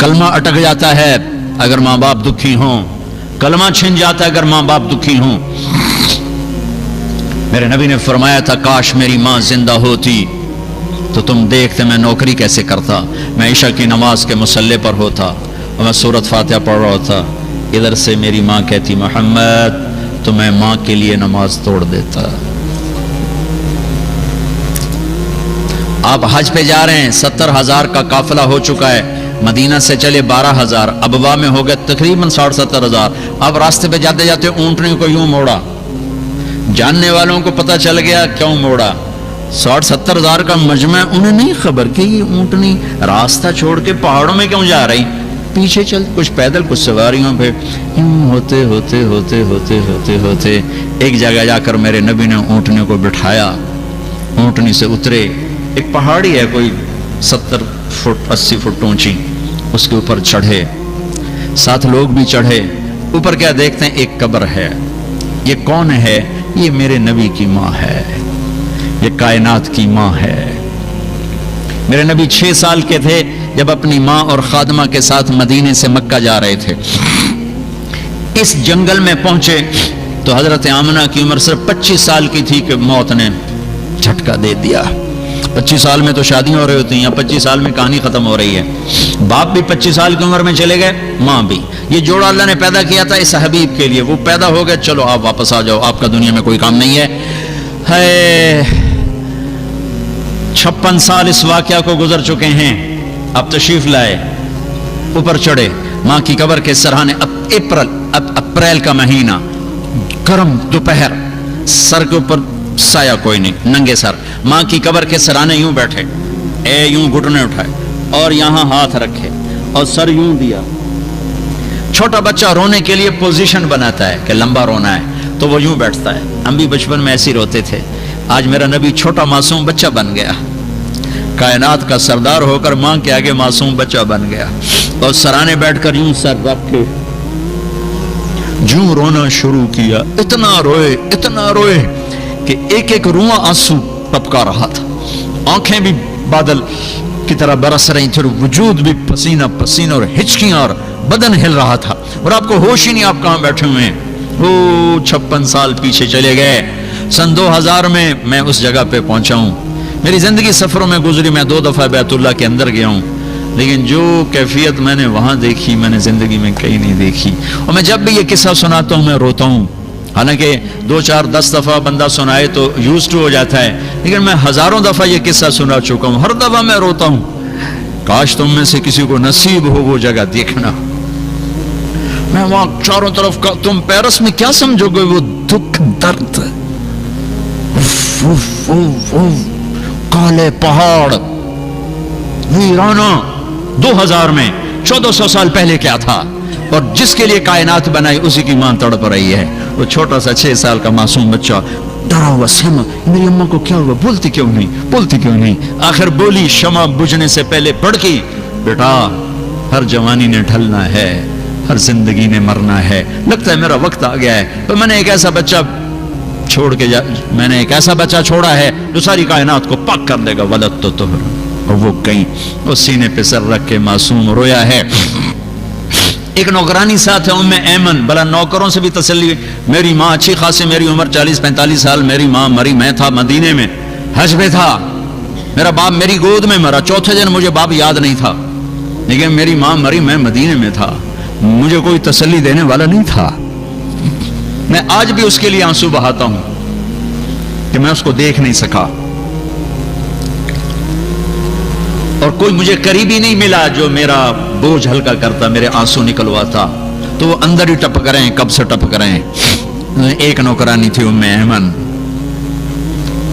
کلمہ اٹک جاتا ہے اگر ماں باپ دکھی ہوں، کلمہ چھن جاتا ہے اگر ماں باپ دکھی ہوں. میرے نبی نے فرمایا تھا کاش میری ماں زندہ ہوتی تو تم دیکھتے میں نوکری کیسے کرتا. میں عشاء کی نماز کے مصلی پر ہوتا اور میں سورۃ فاتحہ پڑھ رہا ہوتا، ادھر سے میری ماں کہتی محمد، تو میں ماں کے لیے نماز توڑ دیتا. آپ حج پہ جا رہے ہیں، 70,000 کا قافلہ ہو چکا ہے، مدینہ سے چلے 12,000، ابوا میں ہو گئے تقریباً 60-70,000. آپ راستے پہ جاتے جاتے اونٹنی کو یوں موڑا، جاننے والوں کو پتہ چل گیا کیوں موڑا. 60-70,000 کا مجمع، انہیں نہیں خبر کہ یہ اونٹنی راستہ چھوڑ کے پہاڑوں میں کیوں جا رہی. پیچھے چل کچھ پیدل کچھ سواریوں پہ یوں ہوتے ہوتے ہوتے ہوتے ہوتے ہوتے ایک جگہ جا کر میرے نبی نے اونٹنی کو بٹھایا. اونٹنی سے اترے، ایک پہاڑی ہے کوئی 70 فٹ 80 فٹ اونچی، اس کے اوپر چڑھے، ساتھ لوگ بھی چڑھے. اوپر کیا دیکھتے ہیں ایک قبر ہے. یہ کون ہے؟ یہ میرے نبی کی ماں ہے، یہ کائنات کی ماں ہے. میرے نبی 6 سال کے تھے جب اپنی ماں اور خادمہ کے ساتھ مدینے سے مکہ جا رہے تھے. اس جنگل میں پہنچے تو حضرت آمنہ کی عمر صرف 25 سال کی تھی کہ موت نے جھٹکا دے دیا. 25 سال میں تو شادیاں ہو رہی ہوتی ہیں، 25 سال میں کہانی ختم ہو رہی ہے. باپ بھی 25 سال کی عمر میں چلے گئے، ماں بھی. یہ جوڑا اللہ نے پیدا کیا تھا اس حبیب کے لیے، وہ پیدا ہو گئے، چلو آپ واپس آ جاؤ، آپ کا دنیا میں کوئی کام نہیں ہے. 56 سال اس واقعہ کو گزر چکے ہیں. اب تشریف لائے، اوپر چڑھے، ماں کی قبر کے سرحانے. اپریل کا مہینہ، گرم دوپہر، سر کے اوپر سایہ کوئی نہیں، ننگے سر ماں کی قبر کے سرانے یوں بیٹھے، یوں گھٹنے اٹھائے اور یہاں ہاتھ رکھے اور سر یوں دیا. چھوٹا بچہ رونے کے لیے پوزیشن بناتا ہے کہ لمبا رونا ہے تو وہ یوں بیٹھتا ہے. ہم بھی بچپن میں ایسے روتے تھے. آج میرا نبی چھوٹا معصوم بچہ بن گیا، کائنات کا سردار ہو کر ماں کے آگے معصوم بچہ بن گیا اور سرانے بیٹھ کر یوں سر رکھ کے جو رونا شروع کیا. اتنا روئے کہ ایک ایک رواں آنسو ٹپکا رہا تھا. آنکھیں بھی بادل کی طرح برس رہی تھی، وجود بھی پسینہ پسینہ اور ہچکیاں اور بدن ہل رہا تھا اور آپ کو ہوش ہی نہیں آپ کہاں بیٹھے ہوئے ہیں. 56 سال پیچھے چلے گئے. سن 2000 میں میں اس جگہ پہ پہنچا ہوں. میری زندگی سفروں میں گزری، میں 2 دفعہ بیت اللہ کے اندر گیا ہوں، لیکن جو کیفیت میں نے وہاں دیکھی میں نے زندگی میں کہیں نہیں دیکھی. اور میں جب بھی یہ قصہ سناتا ہوں میں روتا ہوں. حالانکہ 2 4 10 دفعہ بندہ سنائے تو یوزڈ ہو جاتا ہے، لیکن میں ہزاروں دفعہ یہ قصہ سنا چکا ہوں. ہر دفعہ میں روتا ہوں. کاش تم میں سے کسی کو نصیب ہو وہ جگہ دیکھنا. میں وہاں چاروں طرف کا، تم پیرس میں کیا سمجھو گے، وہ دکھ درد، کالے پہاڑ، ویرانہ. 2000 میں 1400 سال پہلے کیا تھا، اور جس کے لیے کائنات بنائی اسی کی ماں تڑپ رہی ہے. وہ چھوٹا سا 6 سال کا معصوم بچہ ڈرا ہوا، سما میری اماں کو کیا ہوا، بولتی کیوں نہیں. آخر بولی شمع بجھنے سے پہلے بڑکی، بیٹا ہر جوانی نے ڈھلنا ہے، ہر زندگی نے مرنا ہے، لگتا ہے میرا وقت آ گیا ہے. تو میں نے ایک ایسا بچہ چھوڑا ہے جو ساری کائنات کو پاک کر دے گا. ولد تو اور وہ کہیں وہ سینے پہ سر رکھ کے معصوم رویا ہے. ایک نوکرانی ساتھ ہے ام ایمن، بلا نوکروں سے بھی تسلی. میری ماں اچھی خاصی، میری عمر 40-45 سال، میری ماں مری، میں تھا مدینے میں حج پہ تھا. میرا باپ میری گود میں مرا، چوتھے دن مجھے باپ یاد نہیں تھا، لیکن میری ماں مری، میں مدینے میں تھا. مجھے کوئی تسلی دینے والا نہیں تھا. میں آج بھی اس کے لیے آنسو بہاتا ہوں کہ میں اس کو دیکھ نہیں سکا، اور کوئی مجھے قریبی نہیں ملا جو میرا بوجھ ہلکا کرتا، میرے آنسو نکلواتا. تو وہ اندر ہی ٹپک رہے ہیں. کب سے ٹپک رہے ہیں؟ ایک نوکرانی تھی ام ایمن،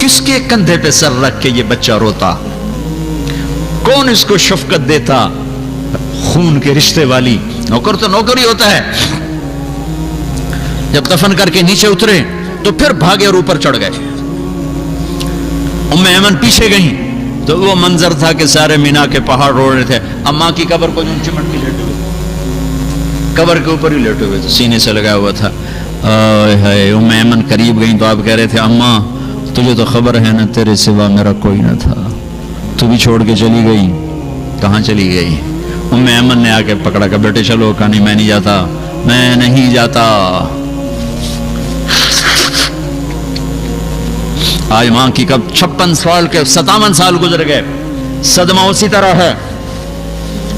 کس کے کندھے پہ سر رکھ کے یہ بچہ روتا. کون اس کو شفقت دیتا؟ خون کے رشتے والی نوکر تو نوکر ہی ہوتا ہے. جب دفن کر کے نیچے اترے تو پھر بھاگے اور اوپر چڑھ گئے. ام ایمن پیچھے گئیں تو وہ منظر تھا کہ سارے مینا کے پہاڑ رو رہے تھے. اماں کی قبر کو جو چمٹ کے لیٹے ہوئے، قبر کے اوپر ہی لیٹے ہوئے تھے، سینے سے لگایا ہوا تھا. ام ایمن قریب گئیں تو آپ کہہ رہے تھے اماں تجھے تو خبر ہے نا تیرے سوا میرا کوئی نہ تھا، تو بھی چھوڑ کے چلی گئی. کہاں چلی گئی؟ ام ایمن نے آ کے پکڑا کہ بیٹے چلو. کہانی میں نہیں جاتا، میں نہیں جاتا. آج ماں کی کب 56 سال کے 57 سال گزر گئے، صدمہ اسی طرح ہے.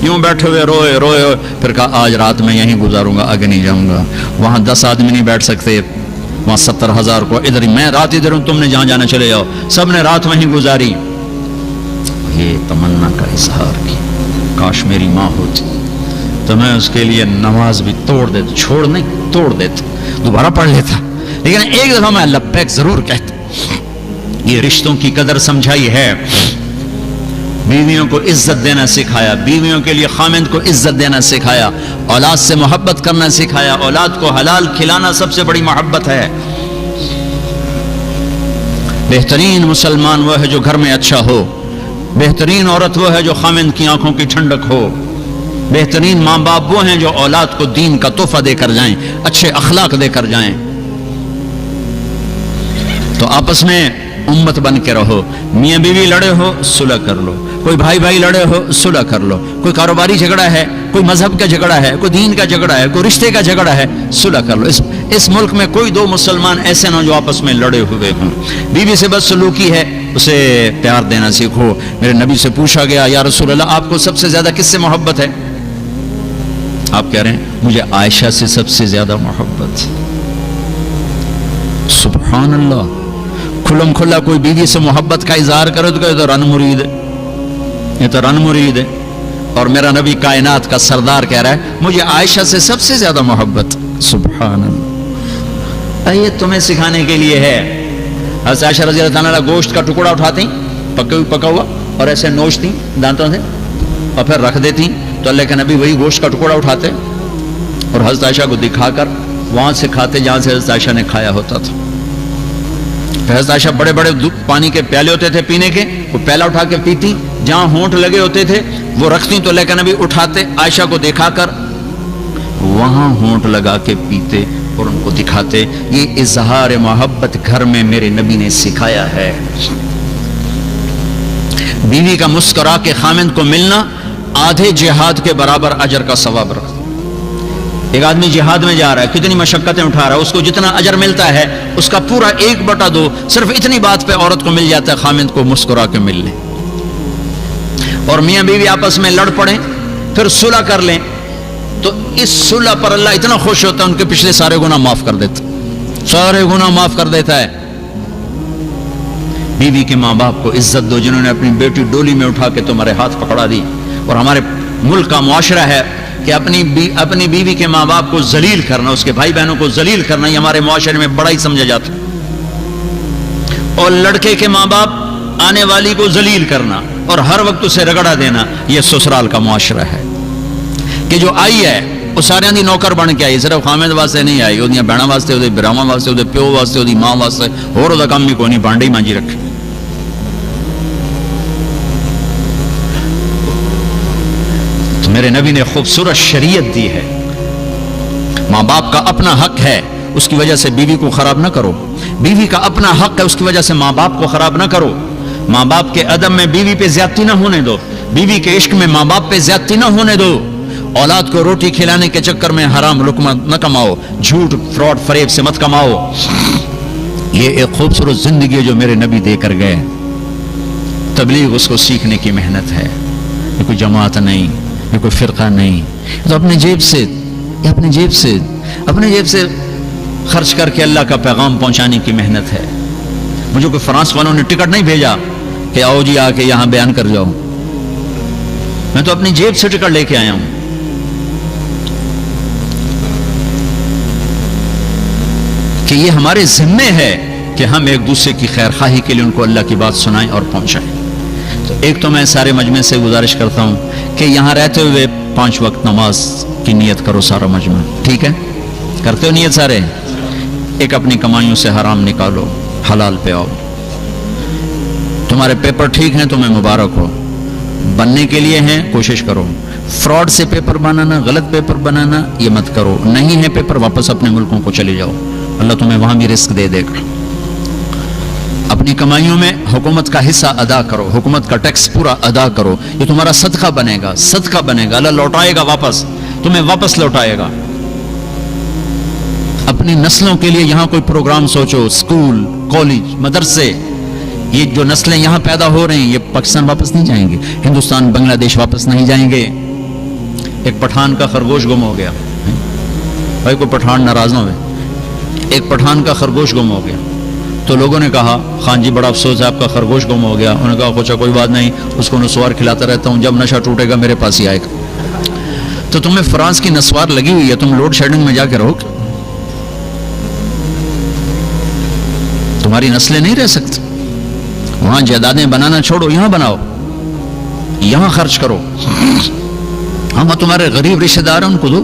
یوں بیٹھے ہوئے روئے روئے، پھر کہا آج رات میں یہیں گزاروں گا، آگے نہیں جاؤں گا. وہاں 10 آدمی نہیں بیٹھ سکتے، وہاں 70,000 کو ادھر ہی، میں رات ادھر ہوں، تم نے جہاں جانا چلے جاؤ. سب نے رات وہیں گزاری. یہ تمنا کا اظہار کی کاش میری ماں ہوتی تو میں اس کے لیے نماز بھی توڑ دیتا، چھوڑ نہیں توڑ دیتا، دوبارہ پڑھ لیتا، لیکن ایک دفعہ میں لبیک ضرور کہتا. یہ رشتوں کی قدر سمجھائی ہے. بیویوں کو عزت دینا سکھایا، بیویوں کے لیے خامند کو عزت دینا سکھایا، اولاد سے محبت کرنا سکھایا. اولاد کو حلال کھلانا سب سے بڑی محبت ہے. بہترین مسلمان وہ ہے جو گھر میں اچھا ہو، بہترین عورت وہ ہے جو خامند کی آنکھوں کی ٹھنڈک ہو، بہترین ماں باپ وہ ہیں جو اولاد کو دین کا تحفہ دے کر جائیں، اچھے اخلاق دے کر جائیں. تو آپس میں امت بن کے رہو. میاں بیوی لڑے ہو صلح کر لو، کوئی بھائی بھائی لڑے ہو صلح کر لو، کوئی کاروباری جھگڑا ہے، کوئی مذہب کا جھگڑا ہے، کوئی دین کا جھگڑا ہے، کوئی رشتے کا جھگڑا ہے، صلح کر لو. اس ملک میں کوئی 2 مسلمان ایسے نہ جو آپس میں لڑے ہوئے ہوں. بیوی سے بد سلوکی ہے، اسے پیار دینا سیکھو. میرے نبی سے پوچھا گیا یا رسول اللہ آپ کو سب سے زیادہ کس سے محبت ہے؟ آپ کہہ رہے ہیں مجھے عائشہ سے سب سے زیادہ محبت. سبحان اللہ. کھلم کھلا کوئی بیوی سے محبت کا اظہار کرے تو کہے تو رن مرید ہے، یہ تو رن مرید ہے. اور میرا نبی کائنات کا سردار کہہ رہا ہے مجھے عائشہ سے سب سے زیادہ محبت. سبحان اللہ. یہ تمہیں سکھانے کے لیے ہے. حضرت عائشہ رضی اللہ عنہا گوشت کا ٹکڑا اٹھاتی پکا ہوا اور ایسے نوچتی دانتوں سے اور پھر رکھ دیتی تو اللہ کے نبی وہی گوشت کا ٹکڑا اٹھاتے اور حضرت عائشہ کو دکھا کر وہاں سے کھاتے جہاں سے حضرت عائشہ نے کھایا ہوتا تھا. حضرت عائشہ بڑے بڑے پانی کے پیالے ہوتے تھے پینے کے، وہ پیالہ اٹھا کے پیتی، جہاں ہونٹ لگے ہوتے تھے وہ رکھتی تو اللہ کے نبی اٹھاتے عائشہ کو دکھا کر وہاں ہونٹ لگا کے پیتے اور ان کو دکھاتے. یہ اظہار محبت گھر میں میرے نبی نے سکھایا ہے. بیوی کا مسکرا کے خامند کو ملنا آدھے جہاد کے برابر اجر کا ثواب رکھتا. ایک آدمی جہاد میں جا رہا ہے، کتنی مشقتیں اٹھا رہا ہے، اس کو جتنا اجر ملتا ہے اس کا پورا 1/2 صرف اتنی بات پہ عورت کو مل جاتا ہے خامند کو مسکرا کے مل لیں. اور میاں بیوی آپس میں لڑ پڑیں پھر صلح کر لیں تو اس صلح پر اللہ اتنا خوش ہوتا ہے ان کے پچھلے سارے گناہ معاف کر دیتا، سارے گناہ معاف کر دیتا ہے. بیوی کے ماں باپ کو عزت دو جنہوں نے اپنی بیٹی ڈولی میں اٹھا کے تمہارے ہاتھ پکڑا دی. اور ہمارے ملک کا معاشرہ ہے کہ اپنی بیوی کے ماں باپ کو ذلیل کرنا، اس کے بھائی بہنوں کو ذلیل کرنا، یہ ہمارے معاشرے میں بڑا ہی سمجھا جاتا ہے. اور لڑکے کے ماں باپ آنے والی کو ذلیل کرنا اور ہر وقت اسے رگڑا دینا، یہ سسرال کا معاشرہ ہے. کہ جو آئی ہے وہ سارے دی نوکر بن کے آئی، صرف خامد واسطے نہیں آئی، وہ بہنا واسطے، وہ براہما واسطے، وہ پیو واسطے، وہ ماں واسطے، اور وہ کام بھی کوئی نہیں، بانڈے ہی مانجی رکھے. تو میرے نبی نے خوبصورت شریعت دی ہے. ماں باپ کا اپنا حق ہے، اس کی وجہ سے بیوی کو خراب نہ کرو. بیوی کا اپنا حق ہے، اس کی وجہ سے ماں باپ کو خراب نہ کرو. ماں باپ کے ادب میں بیوی پہ زیادتی نہ ہونے دو، بیوی کے عشق میں ماں باپ پہ زیادتی نہ ہونے دو. اولاد کو روٹی کھلانے کے چکر میں حرام لقمہ نہ کماؤ، جھوٹ فراڈ فریب سے مت کماؤ. یہ ایک خوبصورت زندگی ہے جو میرے نبی دے کر گئے. تبلیغ اس کو سیکھنے کی محنت ہے. یہ کوئی جماعت نہیں، یہ کوئی فرقہ نہیں، تو اپنے جیب سے خرچ کر کے اللہ کا پیغام پہنچانے کی محنت ہے. مجھے کوئی فرانس والوں نے ٹکٹ نہیں بھیجا کہ آؤ جی آ کے یہاں بیان کر جاؤ، میں تو اپنی جیب سے ٹکٹ لے کے آیا ہوں. کہ یہ ہمارے ذمے ہے کہ ہم ایک دوسرے کی خیر خواہی کے لیے ان کو اللہ کی بات سنائیں اور پہنچائیں. تو ایک تو میں سارے مجمع سے گزارش کرتا ہوں کہ یہاں رہتے ہوئے 5 وقت نماز کی نیت کرو سارا مجمع، ٹھیک ہے؟ کرتے ہو نیت سارے؟ ایک اپنی کمائیوں سے حرام نکالو، حلال پہ آؤ۔ تمہارے پیپر ٹھیک ہیں تمہیں مبارک ہو، بننے کے لیے ہیں کوشش کرو۔ فراڈ سے پیپر بنانا، غلط پیپر بنانا یہ مت کرو، نہیں ہے پیپر واپس اپنے ملکوں کو چلے جاؤ، اللہ تمہیں وہاں بھی رزق دے دے گا۔ اپنی کمائیوں میں حکومت کا حصہ ادا کرو، حکومت کا ٹیکس پورا ادا کرو، یہ تمہارا صدقہ بنے گا، صدقہ بنے گا، اللہ لوٹائے گا واپس، تمہیں واپس لوٹائے گا۔ اپنی نسلوں کے لیے یہاں کوئی پروگرام سوچو، اسکول، کالج، مدرسے، یہ جو نسلیں یہاں پیدا ہو رہی ہیں یہ پاکستان واپس نہیں جائیں گے، ہندوستان، بنگلہ دیش واپس نہیں جائیں گے۔ ایک پٹھان کا خرگوش گم ہو گیا، بھائی کوئی پٹھان ناراض نہ ہوئے، ایک پٹھان کا خرگوش گم ہو گیا تو لوگوں نے کہا خان جی بڑا افسوس ہے آپ کا خرگوش گم ہو گیا۔ انہوں نے کہا کچھ کوئی بات نہیں، اس کو نسوار کھلاتا رہتا ہوں، جب نشہ ٹوٹے گا میرے پاس ہی آئے گا۔ تو تمہیں فرانس کی نسوار لگی ہوئی ہے، تم لوڈ شیڈنگ میں جا کے رہو، تمہاری نسلیں نہیں رہ سکتی۔ وہاں جائیدادیں بنانا چھوڑو، یہاں بناؤ، یہاں خرچ کرو۔ ہم تمہارے غریب رشتہ دار ہیں ان کو دو،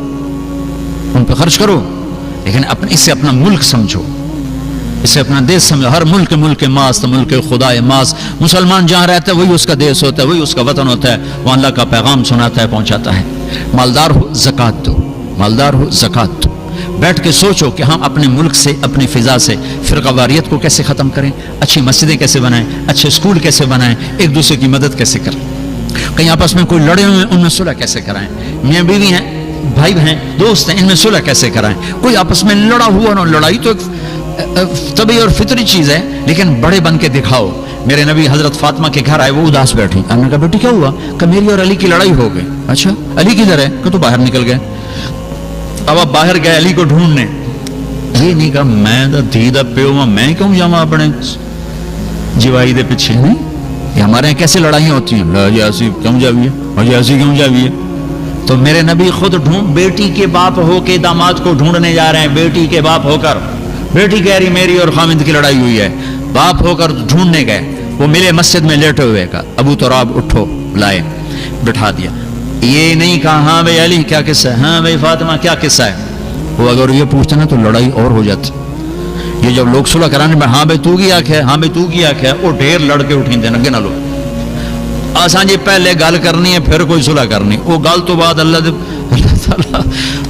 ان پہ خرچ کرو، لیکن اسے اپنا ملک سمجھو، اسے اپنا دیش سمجھو۔ ہر ملک ماست، ملک خدا ماست۔ مسلمان جہاں رہتا ہے وہی اس کا دیش ہوتا ہے، وہی اس کا وطن ہوتا ہے، وہاں اللہ کا پیغام سناتا ہے، پہنچاتا ہے۔ مالدار ہو زکوٰۃ دو، مالدار ہو زکوٰۃ دو۔ بیٹھ کے سوچو کہ ہم اپنے ملک سے، اپنی فضا سے فرقہ واریت کو کیسے ختم کریں، اچھی مسجدیں کیسے بنائیں، اچھے اسکول کیسے بنائیں، ایک دوسرے کی مدد کیسے کریں، کہیں آپس میں کوئی لڑے ہوئے ان میں صلح کیسے کرائیں، میاں بیوی ہیں، بھائی بہن، دوست ہیں، ان میں صلح کیسے کرائیں۔ کوئی آپس میں لڑا ہوا نہ، لڑائی تو ایک طبعی اور فطری چیز ہے، لیکن بڑے بن کے دکھاؤ۔ میرے نبی حضرت فاطمہ کے گھر آئے، وہ اداس بیٹھی، ہم نے کہا بیٹی کیا ہوا؟ کہ میری اور علی کی لڑائی ہو گئی۔ اچھا علی کدھر ہے؟ کہ تو باہر نکل گئے۔ اب آپ باہر گئے علی کو ڈھونڈنے، یہ نہیں کہا میں دا دھی دا پیو میں کیوں جاواں اپنے جوائی دے پیچھے، نہیں، یہ ہمارے یہاں کیسے لڑائیاں ہوتی ہیں، جی ایسی کیوں جاویے، جی ایسی کیوں جاویے۔ تو میرے نبی خود بیٹی کے باپ ہو کے داماد کو ڈھونڈنے جا رہے ہیں، بیٹی کے باپ ہو کر، بیٹی کہہ رہی میری اور خامد کی لڑائی ہوئی ہے، باپ ہو کر ڈھونڈنے گئے، وہ ملے مسجد میں لیٹے ہوئے کا، ابو تراب اٹھو، لائے، بٹھا دیا۔ یہ نہیں کہا ہاں بھائی علی کیا قصہ ہے، ہاں بھائی فاطمہ کیا قصہ ہے۔ وہ اگر یہ پوچھتے نا تو لڑائی اور ہو جاتی۔ یہ جب لوگ صلح کرانے میں ہاں بھائی تو کی آنکھ ہے، ہاں بھائی تو کی آنکھ ہے، وہ ڈھیر لڑکے اٹھیں دے نگے نہ لو آسان جی پہلے گل کرنی ہے پھر کوئی صلح کرنی، وہ گل تو بعد اللہ تعالیٰ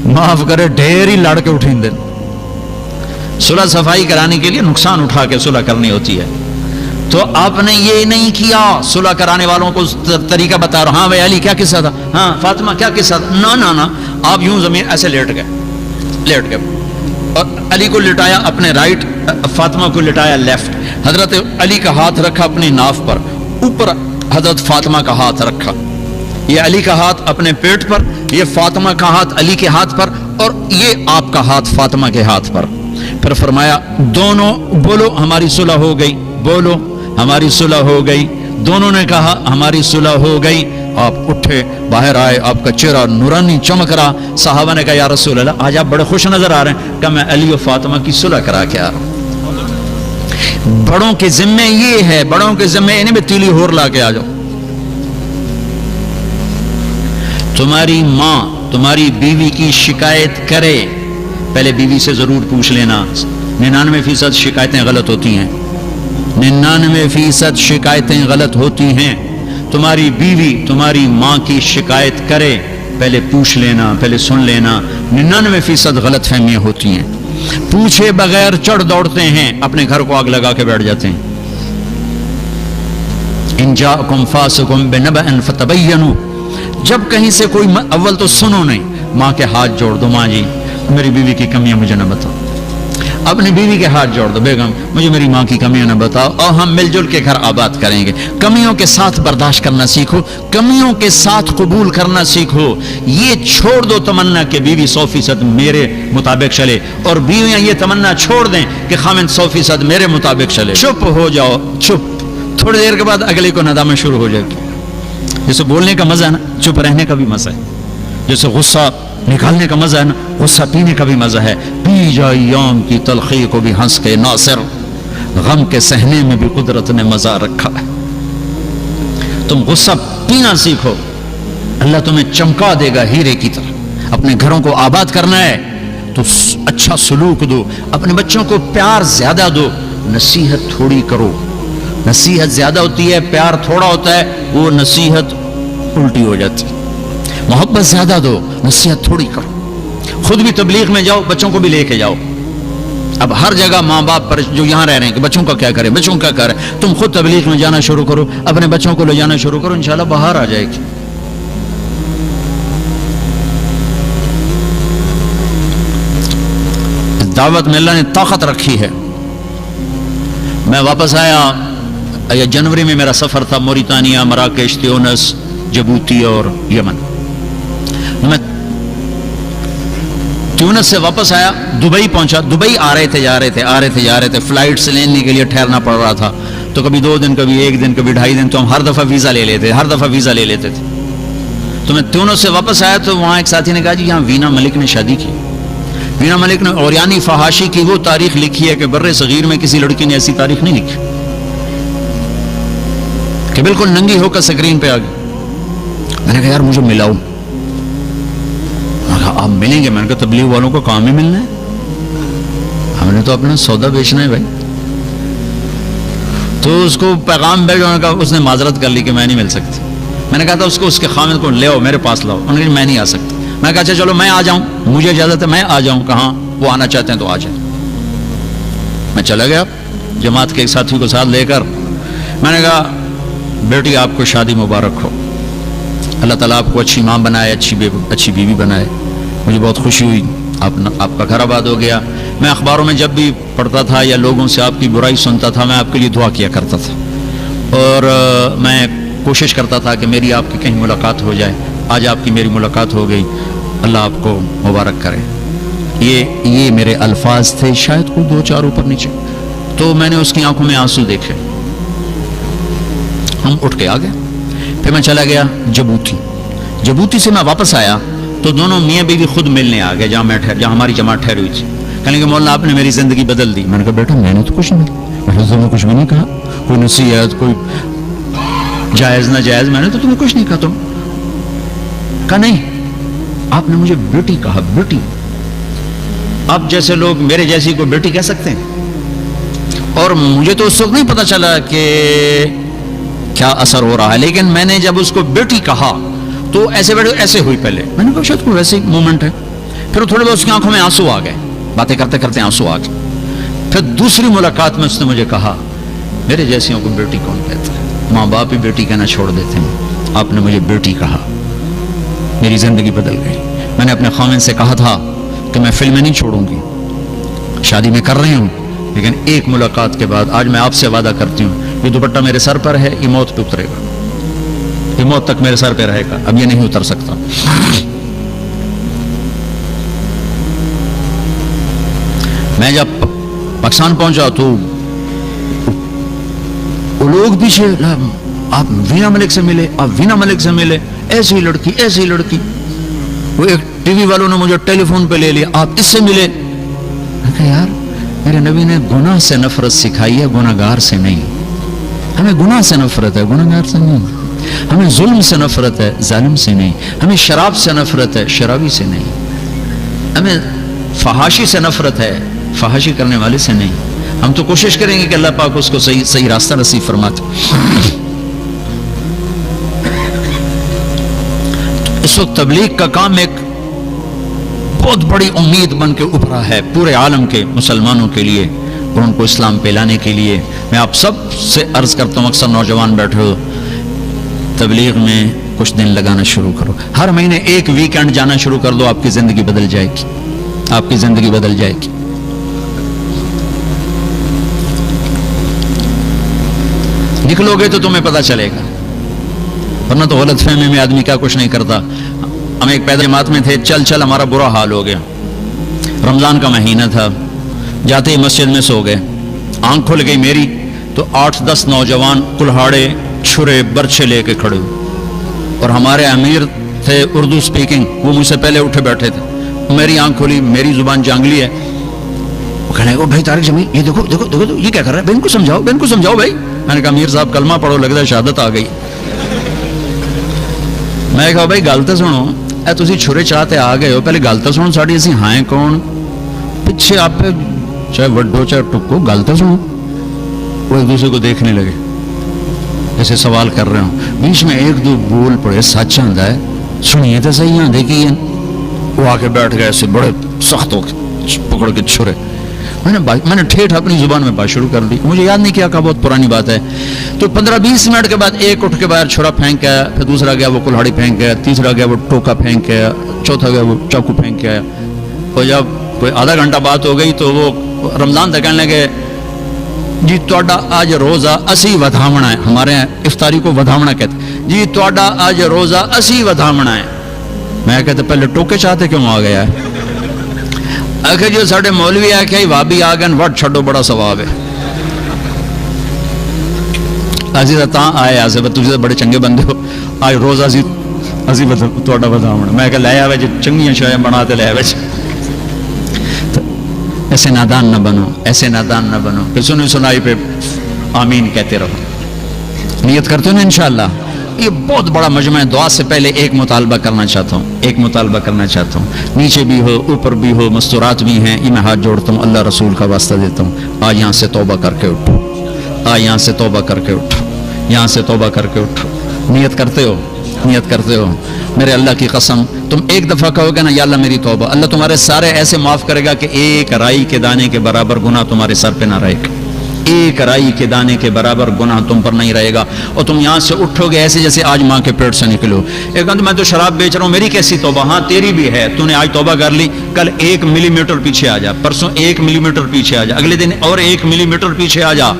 معاف کرے ڈھیر ہی لڑ کے اٹھیں دے۔ صلح صفائی کرانے کے لیے نقصان اٹھا کے صلح کرنی ہوتی ہے، تو آپ نے یہ نہیں کیا، صلح کرانے والوں کو طریقہ بتا رہا ہاں بھائی علی کیا قصہ تھا، ہاں فاطمہ کیا قصہ تھا، نہ آپ یوں زمین ایسے لیٹ گئے اور علی کو لٹایا اپنے رائٹ، فاطمہ کو لٹایا لیفٹ، حضرت علی کا ہاتھ رکھا اپنی ناف پر، اوپر حضرت فاطمہ کا ہاتھ رکھا، یہ علی کا ہاتھ اپنے پیٹ پر، یہ فاطمہ کا ہاتھ علی کے ہاتھ پر، اور یہ آپ کا ہاتھ فاطمہ کے ہاتھ پر۔ پھر فرمایا دونوں بولو ہماری صلح ہو گئی، بولو ہماری صلح ہو گئی۔ دونوں نے کہا ہماری صلح ہو گئی۔ آپ اٹھے، باہر آئے، آپ کا چہرہ نورانی چمک رہا۔ صحابہ نے کہا یا رسول اللہ آج آپ بڑے خوش نظر آ رہے ہیں۔ کہ میں علی و فاطمہ کی صلح کرا کے آ رہا ہوں۔ بڑوں کے ذمے یہ ہے، بڑوں کے ذمے انہیں بھی تیلی ہور لا کے آ جاؤ۔ تمہاری ماں تمہاری بیوی کی شکایت کرے، پہلے بیوی سے ضرور پوچھ لینا۔ 99% شکایتیں غلط ہوتی ہیں، 99% شکایتیں غلط ہوتی ہیں۔ تمہاری بیوی تمہاری ماں کی شکایت کرے، پہلے پوچھ لینا، پہلے سن لینا۔ 99% غلط فہمیاں ہوتی ہیں، پوچھے بغیر چڑھ دوڑتے ہیں، اپنے گھر کو آگ لگا کے بیٹھ جاتے ہیں۔ ان جاءکم فاسق بنبأ فتبینوا، جب کہیں سے کوئی اول تو سنو نہیں، ماں کے ہاتھ جوڑ دو، ماں جی میری بیوی کی کمیاں مجھے نہ بتاؤ۔ اپنی بیوی کے ہاتھ جوڑ دو، بیگم مجھے میری ماں کی کمیاں نہ بتاؤ، اور ہم مل جل کے گھر آباد کریں گے۔ کمیوں کے ساتھ برداشت کرنا سیکھو، کمیوں کے ساتھ قبول کرنا سیکھو۔ یہ چھوڑ دو تمنا کہ بیوی 100% میرے مطابق چلے، اور بیویاں یہ تمنا چھوڑ دیں کہ خامند 100% میرے مطابق چلے۔ چپ ہو جاؤ، چپ۔ تھوڑی دیر کے بعد اگلے کو ندامت شروع ہو جائے گی۔ جیسے بولنے کا مزہ ہے نا، چپ رہنے کا بھی مزہ ہے۔ جیسے غصہ نکالنے کا مزہ ہے نا، غصہ پینے کا بھی مزہ ہے۔ پی جا ایام کی تلخی کو بھی ہنس کے ناصر، غم کے سہنے میں بھی قدرت نے مزہ رکھا ہے۔ تم غصہ پینا سیکھو، اللہ تمہیں چمکا دے گا ہیرے کی طرح۔ اپنے گھروں کو آباد کرنا ہے تو اچھا سلوک دو، اپنے بچوں کو پیار زیادہ دو، نصیحت تھوڑی کرو۔ نصیحت زیادہ ہوتی ہے، پیار تھوڑا ہوتا ہے، وہ نصیحت الٹی ہو جاتی۔ محبت زیادہ دو، نصیحت تھوڑی کرو۔ خود بھی تبلیغ میں جاؤ، بچوں کو بھی لے کے جاؤ۔ اب ہر جگہ ماں باپ پر جو یہاں رہ رہے ہیں کہ بچوں کا کیا کریں، بچوں کا کیا کریں، تم خود تبلیغ میں جانا شروع کرو، اپنے بچوں کو لے جانا شروع کرو، انشاءاللہ باہر آ جائے گی۔ دعوت میں اللہ نے طاقت رکھی ہے۔ میں واپس آیا، جنوری میں میرا سفر تھا، موریتانیہ، مراکش، تیونس، جبوتی اور یمن۔ میں تیونس سے واپس آیا، دبئی پہنچا۔ دبئی آ رہے تھے، فلائٹس لینے کے لیے ٹھہرنا پڑ رہا تھا، تو کبھی 2 دن، کبھی 1 دن، کبھی 2.5 دن، تو ہم ہر دفعہ ویزا لے لیتے تھے۔ تو میں تیونس سے واپس آیا تو وہاں ایک ساتھی نے کہا جی یہاں وینا ملک نے شادی کی۔ وینا ملک نے اوریانی فحاشی کی وہ تاریخ لکھی ہے کہ بر صغیر میں کسی لڑکی نے ایسی تاریخ نہیں لکھی، کہ بالکل ننگی ہو کر سکرین پہ آ گئی۔ میں نے کہا یار مجھے ملاؤ۔ آپ ملیں گے؟ میں نے کہا تبلیغ والوں کو کام ہی ملنا ہے، ہم نے تو اپنا سودا بیچنا ہے بھائی۔ تو اس کو پیغام بھیجا، کہا، اس نے معذرت کر لی کہ میں نہیں مل سکتی۔ میں نے کہا تھا اس کو اس کے خامد کو لے آؤ، میرے پاس لاؤ۔ انہوں نے کہا میں نہیں آ سکتا۔ میں نے کہا اچھا چلو میں آ جاؤں، مجھے اجازت ہے میں آ جاؤں۔ کہاں؟ وہ آنا چاہتے ہیں تو آ جائیں۔ میں چلا گیا جماعت کے ایک ساتھی کو ساتھ لے کر۔ میں نے کہا بیٹی آپ کو شادی مبارک ہو، اللہ تعالیٰ آپ کو اچھی ماں بنائے، اچھی بیوی بنائے۔ مجھے بہت خوشی ہوئی، آپ کا گھر آباد ہو گیا۔ میں اخباروں میں جب بھی پڑھتا تھا یا لوگوں سے آپ کی برائی سنتا تھا، میں آپ کے لیے دعا کیا کرتا تھا، اور میں کوشش کرتا تھا کہ میری آپ کی کہیں ملاقات ہو جائے۔ آج آپ کی میری ملاقات ہو گئی، اللہ آپ کو مبارک کرے۔ یہ میرے الفاظ تھے، شاید کوئی 2-4 اوپر نیچے۔ تو میں نے اس کی آنکھوں میں آنسو دیکھے، ہم اٹھ کے آ گئے۔ پھر میں چلا گیا جبوتی سے میں واپس آیا تو دونوں میاں بیوی خود ملنے آ گئے جہاں ہماری جماعت ٹھہری ہوئی تھی۔ کہنے کہ مولانا آپ نے میری زندگی بدل دی۔ میں نے کہا بیٹا میں نے تو کچھ کچھ بھی نہیں کہا، کوئی نصیحت، کوئی جائز نہ جائز، میں نے تو تمہیں کچھ نہیں کہا۔ تم کہا نہیں، آپ نے مجھے بیٹی کہا، بیٹی۔ آپ جیسے لوگ میرے جیسی کو بیٹی کہہ سکتے ہیں؟ اور مجھے تو اس وقت نہیں پتا چلا کہ کیا اثر ہو رہا ہے، لیکن میں نے جب اس کو بیٹی کہا تو ایسے ہوئی پہلے۔ میں نے کہا شاید کوئی ویسے مومنٹ ہے۔ پھر تھوڑے بہت اس کی آنکھوں میں آنسو آ گئے، باتیں کرتے کرتے آنسو آ گئے۔ پھر دوسری ملاقات میں اس نے مجھے کہا میرے جیسیوں کو بیٹی کون کہتا ہے؟ ماں باپ ہی بیٹی کہنا چھوڑ دیتے ہیں، آپ نے مجھے بیٹی کہا، میری زندگی بدل گئی۔ میں نے اپنے خاوند سے کہا تھا کہ میں فلمیں نہیں چھوڑوں گی، شادی میں کر رہی ہوں، لیکن ایک ملاقات کے بعد آج میں آپ سے وعدہ کرتی ہوں یہ دوپٹہ میرے سر پر ہے، یہ موت پہ اترے گا، یہ موت تک میرے سر پہ رہے گا، اب یہ نہیں اتر سکتا۔ میں جب پاکستان پہنچا تو وہ لوگ پیچھے، آپ وینا ملک سے ملے، آپ وینا ملک سے ملے، ایسی لڑکی ایسی لڑکی۔ وہ ایک ٹی وی والوں نے مجھے ٹیلی فون پہ لے لیا، آپ اس سے ملے۔ میں کہا یار میرے نبی نے گناہ سے نفرت سکھائی ہے، گناہ گار سے نہیں۔ ہمیں گناہ سے نفرت ہے، گناہ گار سے نہیں۔ ہمیں ظلم سے نفرت ہے، ظالم سے نہیں۔ ہمیں شراب سے نفرت ہے، شرابی سے نہیں۔ ہمیں فحاشی سے نفرت ہے، فحاشی کرنے والے سے نہیں۔ ہم تو کوشش کریں گے کہ اللہ پاک اس کو صحیح راستہ نصیب فرماتے۔ اس وقت تبلیغ کا کام ایک بہت بڑی امید بن کے ابھرا ہے پورے عالم کے مسلمانوں کے لیے، اور ان کو اسلام پہ لانے کے لیے۔ میں آپ سب سے عرض کرتا ہوں، اکثر نوجوان بیٹھے ہو، تبلیغ میں کچھ دن لگانا شروع کرو، ہر مہینے ایک ویکینڈ جانا شروع کر دو، آپ کی زندگی بدل جائے گی، آپ کی زندگی بدل جائے گی۔ نکلو گے تو تمہیں پتہ چلے گا، ورنہ تو غلط فہمی میں آدمی کیا کچھ نہیں کرتا۔ ہم ایک پیدل جماعت میں تھے، چل ہمارا برا حال ہو گیا، رمضان کا مہینہ تھا، جاتے ہی مسجد میں سو گئے، آنکھ کھل گئی میری تو 8-10 نوجوان کلہاڑے چھرے برچھے لے کے کھڑے ہوئے، اور ہمارے امیر تھے اردو سپیکنگ، وہ مجھ سے پہلے اٹھے بیٹھے تھے۔ میری آنکھ کھلی، میری زبان جانگلی ہے، وہ کہنے لگے بھائی طارق جمیل یہ دیکھو دیکھو دیکھو یہ کیا کر رہا ہے، بہن کو سمجھاؤ بہن کو سمجھاؤ بھائی۔ میں نے کہا امیر صاحب کلمہ پڑھو، لگ رہا ہے شہادت آ گئی۔ میں کہا بھائی گل تو سنو، اے تسی چھرے چاہ تے آ گئے ہو، پہلے گل تو سنو ساڈی، اسی ہائیں کون؟ پیچھے آپ چاہے وڈو چاہے ٹکو، گل تو سنو۔ وہ ایک دوسرے کو دیکھنے لگے جیسے سوال کر رہے ہوں، بیچ میں ایک دو بول پڑے، سچ آندا ہے سنیے تو صحیح آندے کی ہیں۔ وہ آ کے بیٹھ گئے ایسے بڑے سخت ہو کے پکڑ کے چھرے، میں نے ٹھیٹھ اپنی زبان میں بات شروع کر دی، مجھے یاد نہیں کیا، بہت پرانی بات ہے۔ تو 15-20 منٹ کے بعد ایک اٹھ کے باہر چھرا پھینک کے آیا، پھر دوسرا گیا وہ کلہاڑی پھینک کے آیا، تیسرا گیا وہ ٹوکا پھینک کے آیا، چوتھا گیا وہ چاقو پھینک کے آیا۔ اور جب کوئی آدھا گھنٹہ بات ہو گئی تو وہ رمضان تک کہنے لگے جی تہاڈا آج روزہ اسی ودھاونا ہے، ہمارے یہاں افطاری کو ودھاونا کہتے ہیں، جی تہاڈا آج روزہ اسی ودھاونا ہے۔ میں کہتے پہلے ٹوکے چاہتے کیوں آ گیا ہے؟ آخر جو ساڈے مولوی آخیا ہی بھابی آ گئے وٹ چھڈو بڑا ثواب ہے۔ اسی تاں آئے آسے تسی تو بڑے چنگے بندے ہو، آج روزہ اسی تہاڈا ودھاونا۔ میں کہ لے آوے جی چنگیاں شاید بنا تے لے آوے جی۔ ایسے نادان نہ بنو، ایسے نادان نہ بنو کہ سنی سنائی پہ آمین کہتے رہو۔ نیت کرتے ہو نا انشاءاللہ۔ یہ بہت بڑا مجمع ہے، دعا سے پہلے ایک مطالبہ کرنا چاہتا ہوں، ایک مطالبہ کرنا چاہتا ہوں، نیچے بھی ہو اوپر بھی ہو، مستورات بھی ہیں، یہ میں ہاتھ جوڑتا ہوں، اللہ رسول کا واسطہ دیتا ہوں، آج یہاں سے توبہ کر کے اٹھو، آج یہاں سے توبہ کر کے اٹھو، یہاں سے توبہ کر کے اٹھو۔ نیت کرتے ہو، نیت کرتے ہو؟ میرے اللہ کی قسم تم ایک دفعہ کہو گے نا یا اللہ میری توبہ، اللہ تمہارے سارے ایسے معاف کرے گا کہ ایک رائی کے دانے کے برابر گناہ تمہارے سر پہ نہ رہے گا، ایک رائی کے دانے کے برابر گناہ تم پر نہیں رہے گا، اور تم یہاں سے اٹھو گے ایسے جیسے آج ماں کے پیٹ سے نکلو۔ ایک میں تو شراب بیچ رہا ہوں، میری کیسی توبہ؟ ہاں تیری بھی ہے، تو نے آج توبہ کر لی، کل 1 ملی میٹر پیچھے آ جا، پرسوں 1 ملی میٹر پیچھے آ جا، اگلے دن اور 1 ملی میٹر پیچھے آ جا،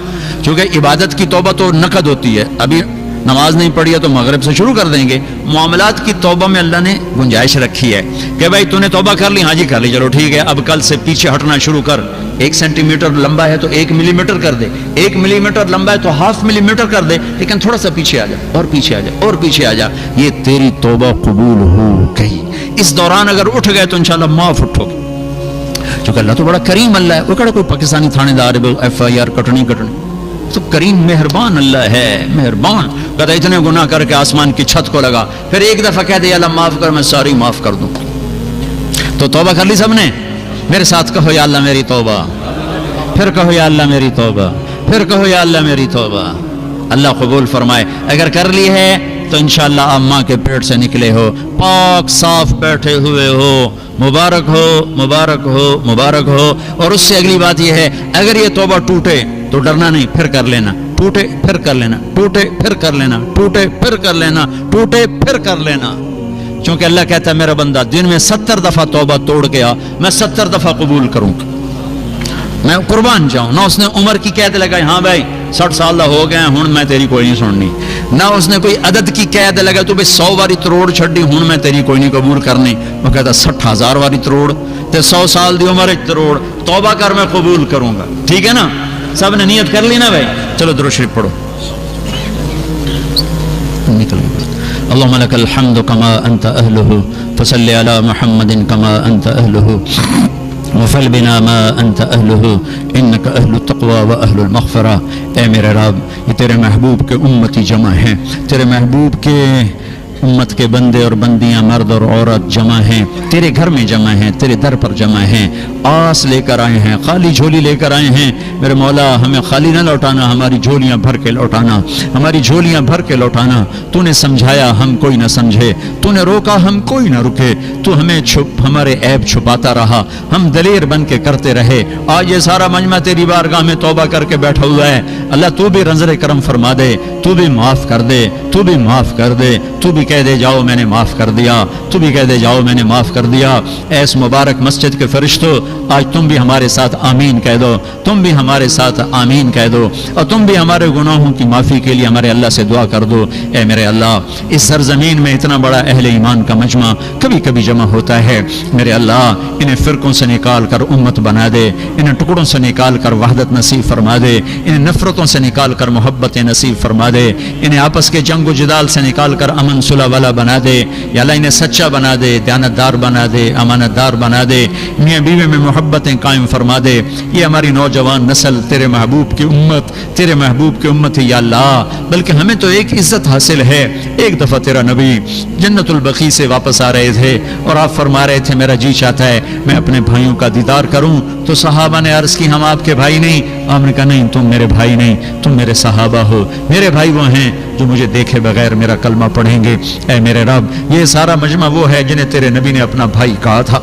کیونکہ عبادت کی توبہ تو نقد ہوتی ہے۔ ابھی نماز نہیں پڑھی ہے تو مغرب سے شروع کر دیں گے۔ معاملات کی توبہ میں اللہ نے گنجائش رکھی ہے کہ بھائی تو نے توبہ کر لی، ہاں جی کر لی، چلو ٹھیک ہے، اب کل سے پیچھے ہٹنا شروع کر۔ 1 سینٹی میٹر لمبا ہے تو 1 ملی میٹر کر دے، 1 ملی میٹر لمبا ہے تو 0.5 ملی میٹر کر دے، لیکن تھوڑا سا پیچھے آ جا، اور پیچھے آ جا، اور پیچھے آ جا، یہ تیری توبہ قبول ہو گئی۔ اس دوران اگر اٹھ گئے تو انشاءاللہ معاف اٹھو گے، کیونکہ اللہ تو بڑا کریم اللہ ہے۔ وہ کہڑا کوئی پاکستانی تھانے دار FIR کٹنی تو کریم مہربان اللہ ہے، مہربان۔ کہتا اتنے گناہ کر کے آسمان کی چھت کو لگا، پھر ایک دفعہ کہہ دے اللہ معاف کر، میں ساری معاف کر دوں۔ تو توبہ کر لی سب نے؟ میرے ساتھ کہو یا اللہ میری توبہ، پھر کہو یا اللہ میری توبہ، پھر کہو یا اللہ میری توبہ۔ اللہ قبول فرمائے۔ اگر کر لی ہے تو انشاءاللہ آپ ماں کے پیٹ سے نکلے ہو، پاک صاف بیٹھے ہوئے ہو، مبارک ہو، مبارک ہو، مبارک ہو۔ اور اس سے اگلی بات یہ ہے اگر یہ توبہ ٹوٹے تو ڈرنا نہیں، پھر کر لینا، ٹوٹے پھر کر لینا، ٹوٹے پھر کر لینا، ٹوٹے پھر کر لینا، ٹوٹے پھر کر لینا۔ چونکہ اللہ کہتا ہے میرا بندہ دن میں 70 دفعہ توبہ توڑ گیا، میں 70 دفعہ قبول کروں گا، میں قربان جاؤں۔ نہ اس نے عمر کی قید لگائی، ہاں بھائی 60 سال ہو گئے ہوں میں تیری کوئی نہیں سننی، نہ اس نے کوئی عدد کی قید لگائی تو بھائی 100 واری تروڑ چھڈی ہوں میں تیری کوئی نہیں قبول کرنی۔ وہ کہتا 60,000 واری تروڑ تے 100 سال دی عمر تروڑ، توبہ کر میں قبول کروں گا۔ ٹھیک ہے نا؟ سب نے نیت کر لی نا بھائی؟ چلو درود شریف پڑھو۔ نکل اللهم لك الحمد كما أنت أهله فصل على محمد كما أنت أهله وفل بنا ما أنت أهله إنك أهل التقوى وأهل المغفرة۔ اے میرے رب یہ تیرے محبوب کے امتی جمع ہیں، تیرے محبوب کے امت کے بندے اور بندیاں مرد اور عورت جمع ہیں، تیرے گھر میں جمع ہیں، تیرے در پر جمع ہیں، آس لے کر آئے ہیں، خالی جھولی لے کر آئے ہیں۔ میرے مولا ہمیں خالی نہ لوٹانا، ہماری جھولیاں بھر کے لوٹانا، ہماری جھولیاں بھر کے لوٹانا۔ تو نے سمجھایا ہم کوئی نہ سمجھے، تو نے روکا ہم کوئی نہ رکے، تو ہمیں ہمارے عیب چھپاتا رہا، ہم دلیر بن کے کرتے رہے۔ آج یہ سارا مجمع تیری بارگاہ میں توبہ کر کے بیٹھا ہوا ہے، اللہ تو بھی رنظر کرم فرما دے، تو بھی معاف کر دے، تو بھی معاف کر دے، تو بھی کہہ دے جاؤ میں نے معاف کر دیا، تو بھی کہہ دے جاؤ میں نے معاف کر دیا۔ ایس مبارک مسجد کے فرشتوں آج تم بھی ہمارے ساتھ آمین کہہ دو، تم بھی ہمارے ساتھ آمین کہہ دو، اور تم بھی ہمارے گناہوں کی معافی کے لیے ہمارے اللہ سے دعا کر دو۔ اے میرے اللہ اس سرزمین میں اتنا بڑا اہل ایمان کا مجمع کبھی کبھی جمع ہوتا ہے، میرے اللہ انہیں فرقوں سے نکال کر امت بنا دے، انہیں ٹکڑوں سے نکال کر وحدت نصیب فرما دے، انہیں نفرتوں سے نکال کر محبت نصیب فرما دے، انہیں آپس کے جنگ و جدال سے نکال کر امن صلح اللہ والا بنا دے یا اللہ انہیں سچا بنا دے، دیانتدار بنا دے، امانت دار بنا دے، میاں بیوی میں محبتیں قائم فرما دے۔ یہ ہماری نوجوان نسل تیرے محبوب کی امت، تیرے محبوب کی امت ہے یا اللہ، بلکہ ہمیں تو ایک عزت حاصل ہے۔ ایک دفعہ تیرا نبی جنت البقیع سے واپس آ رہے تھے اور آپ فرما رہے تھے میرا جی چاہتا ہے میں اپنے بھائیوں کا دیدار کروں، تو صحابہ نے عرض کی ہم آپ کے بھائی نہیں؟ آپ نے کہا نہیں، تم میرے بھائی نہیں، تم میرے صحابہ ہو، میرے بھائی وہ ہیں جو مجھے دیکھے بغیر میرا کلمہ پڑھیں گے۔ اے میرے رب، یہ سارا مجمع وہ ہے جنہیں تیرے نبی نے اپنا بھائی کہا تھا۔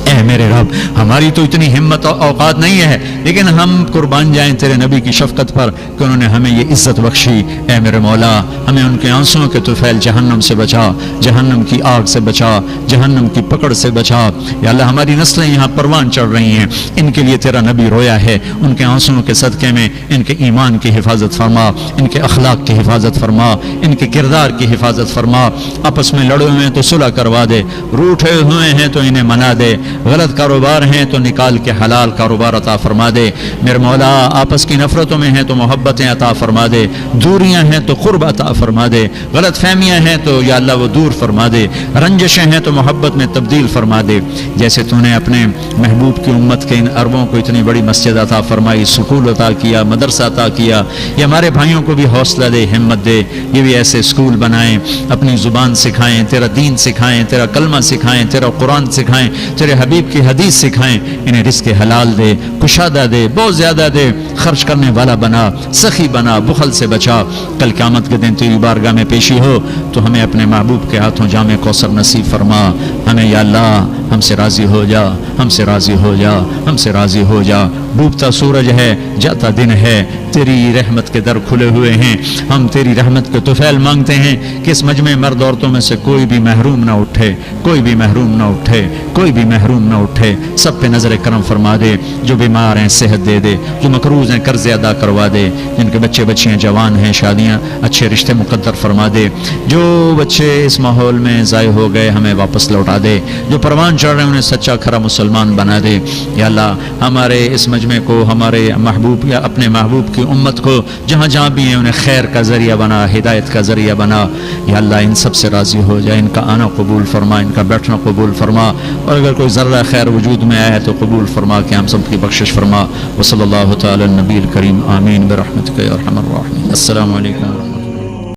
اے میرے رب، ہماری تو اتنی ہمت اور اوقات نہیں ہے، لیکن ہم قربان جائیں تیرے نبی کی شفقت پر کہ انہوں نے ہمیں یہ عزت بخشی۔ اے میرے مولا، ہمیں ان کے آنسوؤں کے طفیل جہنم سے بچا، جہنم کی آگ سے بچا، جہنم کی پکڑ سے بچا۔ یا اللہ، ہماری نسلیں یہاں پروان چڑھ رہی ہیں، ان کے لیے تیرا نبی رویا ہے، ان کے آنسوؤں کے صدقے میں ان کے ایمان کی حفاظت فرما، ان کے اخلاق کی حفاظت فرما، ان کے کردار کی حفاظت فرما۔ آپس میں لڑے ہوئے ہیں تو صلح کروا دے، روٹھے ہوئے ہیں تو انہیں منا دے، غلط کاروبار ہیں تو نکال کے حلال کاروبار عطا فرما دے۔ میرے مولا، آپس کی نفرتوں میں ہیں تو محبتیں عطا فرما دے، دوریاں ہیں تو قرب عطا فرما دے، غلط فہمیاں ہیں تو یا اللہ وہ دور فرما دے، رنجشیں ہیں تو محبت میں تبدیل فرما دے۔ جیسے تو نے اپنے محبوب کی امت کے ان عربوں کو اتنی بڑی مسجد عطا فرمائی، سکول عطا کیا، مدرسہ عطا کیا، یہ ہمارے بھائیوں کو بھی حوصلہ دے، ہمت دے، یہ بھی ایسے اسکول بنائیں، اپنی زبان سکھائیں، تیرا دین سکھائیں، تیرا کلمہ سکھائیں، تیرا قرآن سکھائیں، تیرے حبیب کی حدیث سکھائیں، انہیں رزق حلال دے، کشادہ دے، بہت زیادہ دے، خرچ کرنے والا بنا، سخی بنا، بخل سے بچا۔ کل قیامت کے دن تیری بارگاہ میں پیشی ہو تو ہمیں اپنے محبوب کے ہاتھوں جام کوثر نصیب فرما۔ ہمیں یا اللہ ہم سے راضی ہو جا، ہم سے راضی ہو جا، ہم سے راضی ہو جا۔ ڈوبتا سورج ہے، جاتا دن ہے، تیری رحمت کے در کھلے ہوئے ہیں، ہم تیری رحمت کے طفیل مانگتے ہیں کہ اس مجمع مرد عورتوں میں سے کوئی بھی محروم نہ اٹھے، کوئی بھی محروم نہ اٹھے، کوئی بھی محروم نہ اٹھے۔ سب پہ نظر کرم فرما دے، جو بیمار ہیں صحت دے دے، جو مقروض ہیں قرض ادا کروا دے، جن کے بچے بچیاں جوان ہیں، شادیاں اچھے رشتے مقدر فرما دے، جو بچے اس ماحول میں ضائع ہو گئے ہمیں واپس لوٹا دے، جو پروان چڑھ رہے ہیں انہیں سچا کھرا مسلمان بنا دے۔ یا اللہ ہمارے اس مجمع کو، ہمارے محبوب یا اپنے محبوب کی امت کو جہاں جہاں بھی ہیں انہیں خیر کا ذریعہ بنا، ہدایت کا ذریعہ بنا۔ یا اللہ ان سب سے راضی ہو جائے، ان کا آنا قبول فرما، ان کا بیٹھنا قبول فرما، اور اگر کوئی ذرہ خیر وجود میں آیا ہے تو قبول فرما کہ ہم سب کی بخشش فرما۔ وصلی اللہ تعالی النبی الکریم، آمین برحمتک یا ارحم الراحمین۔ السلام علیکم۔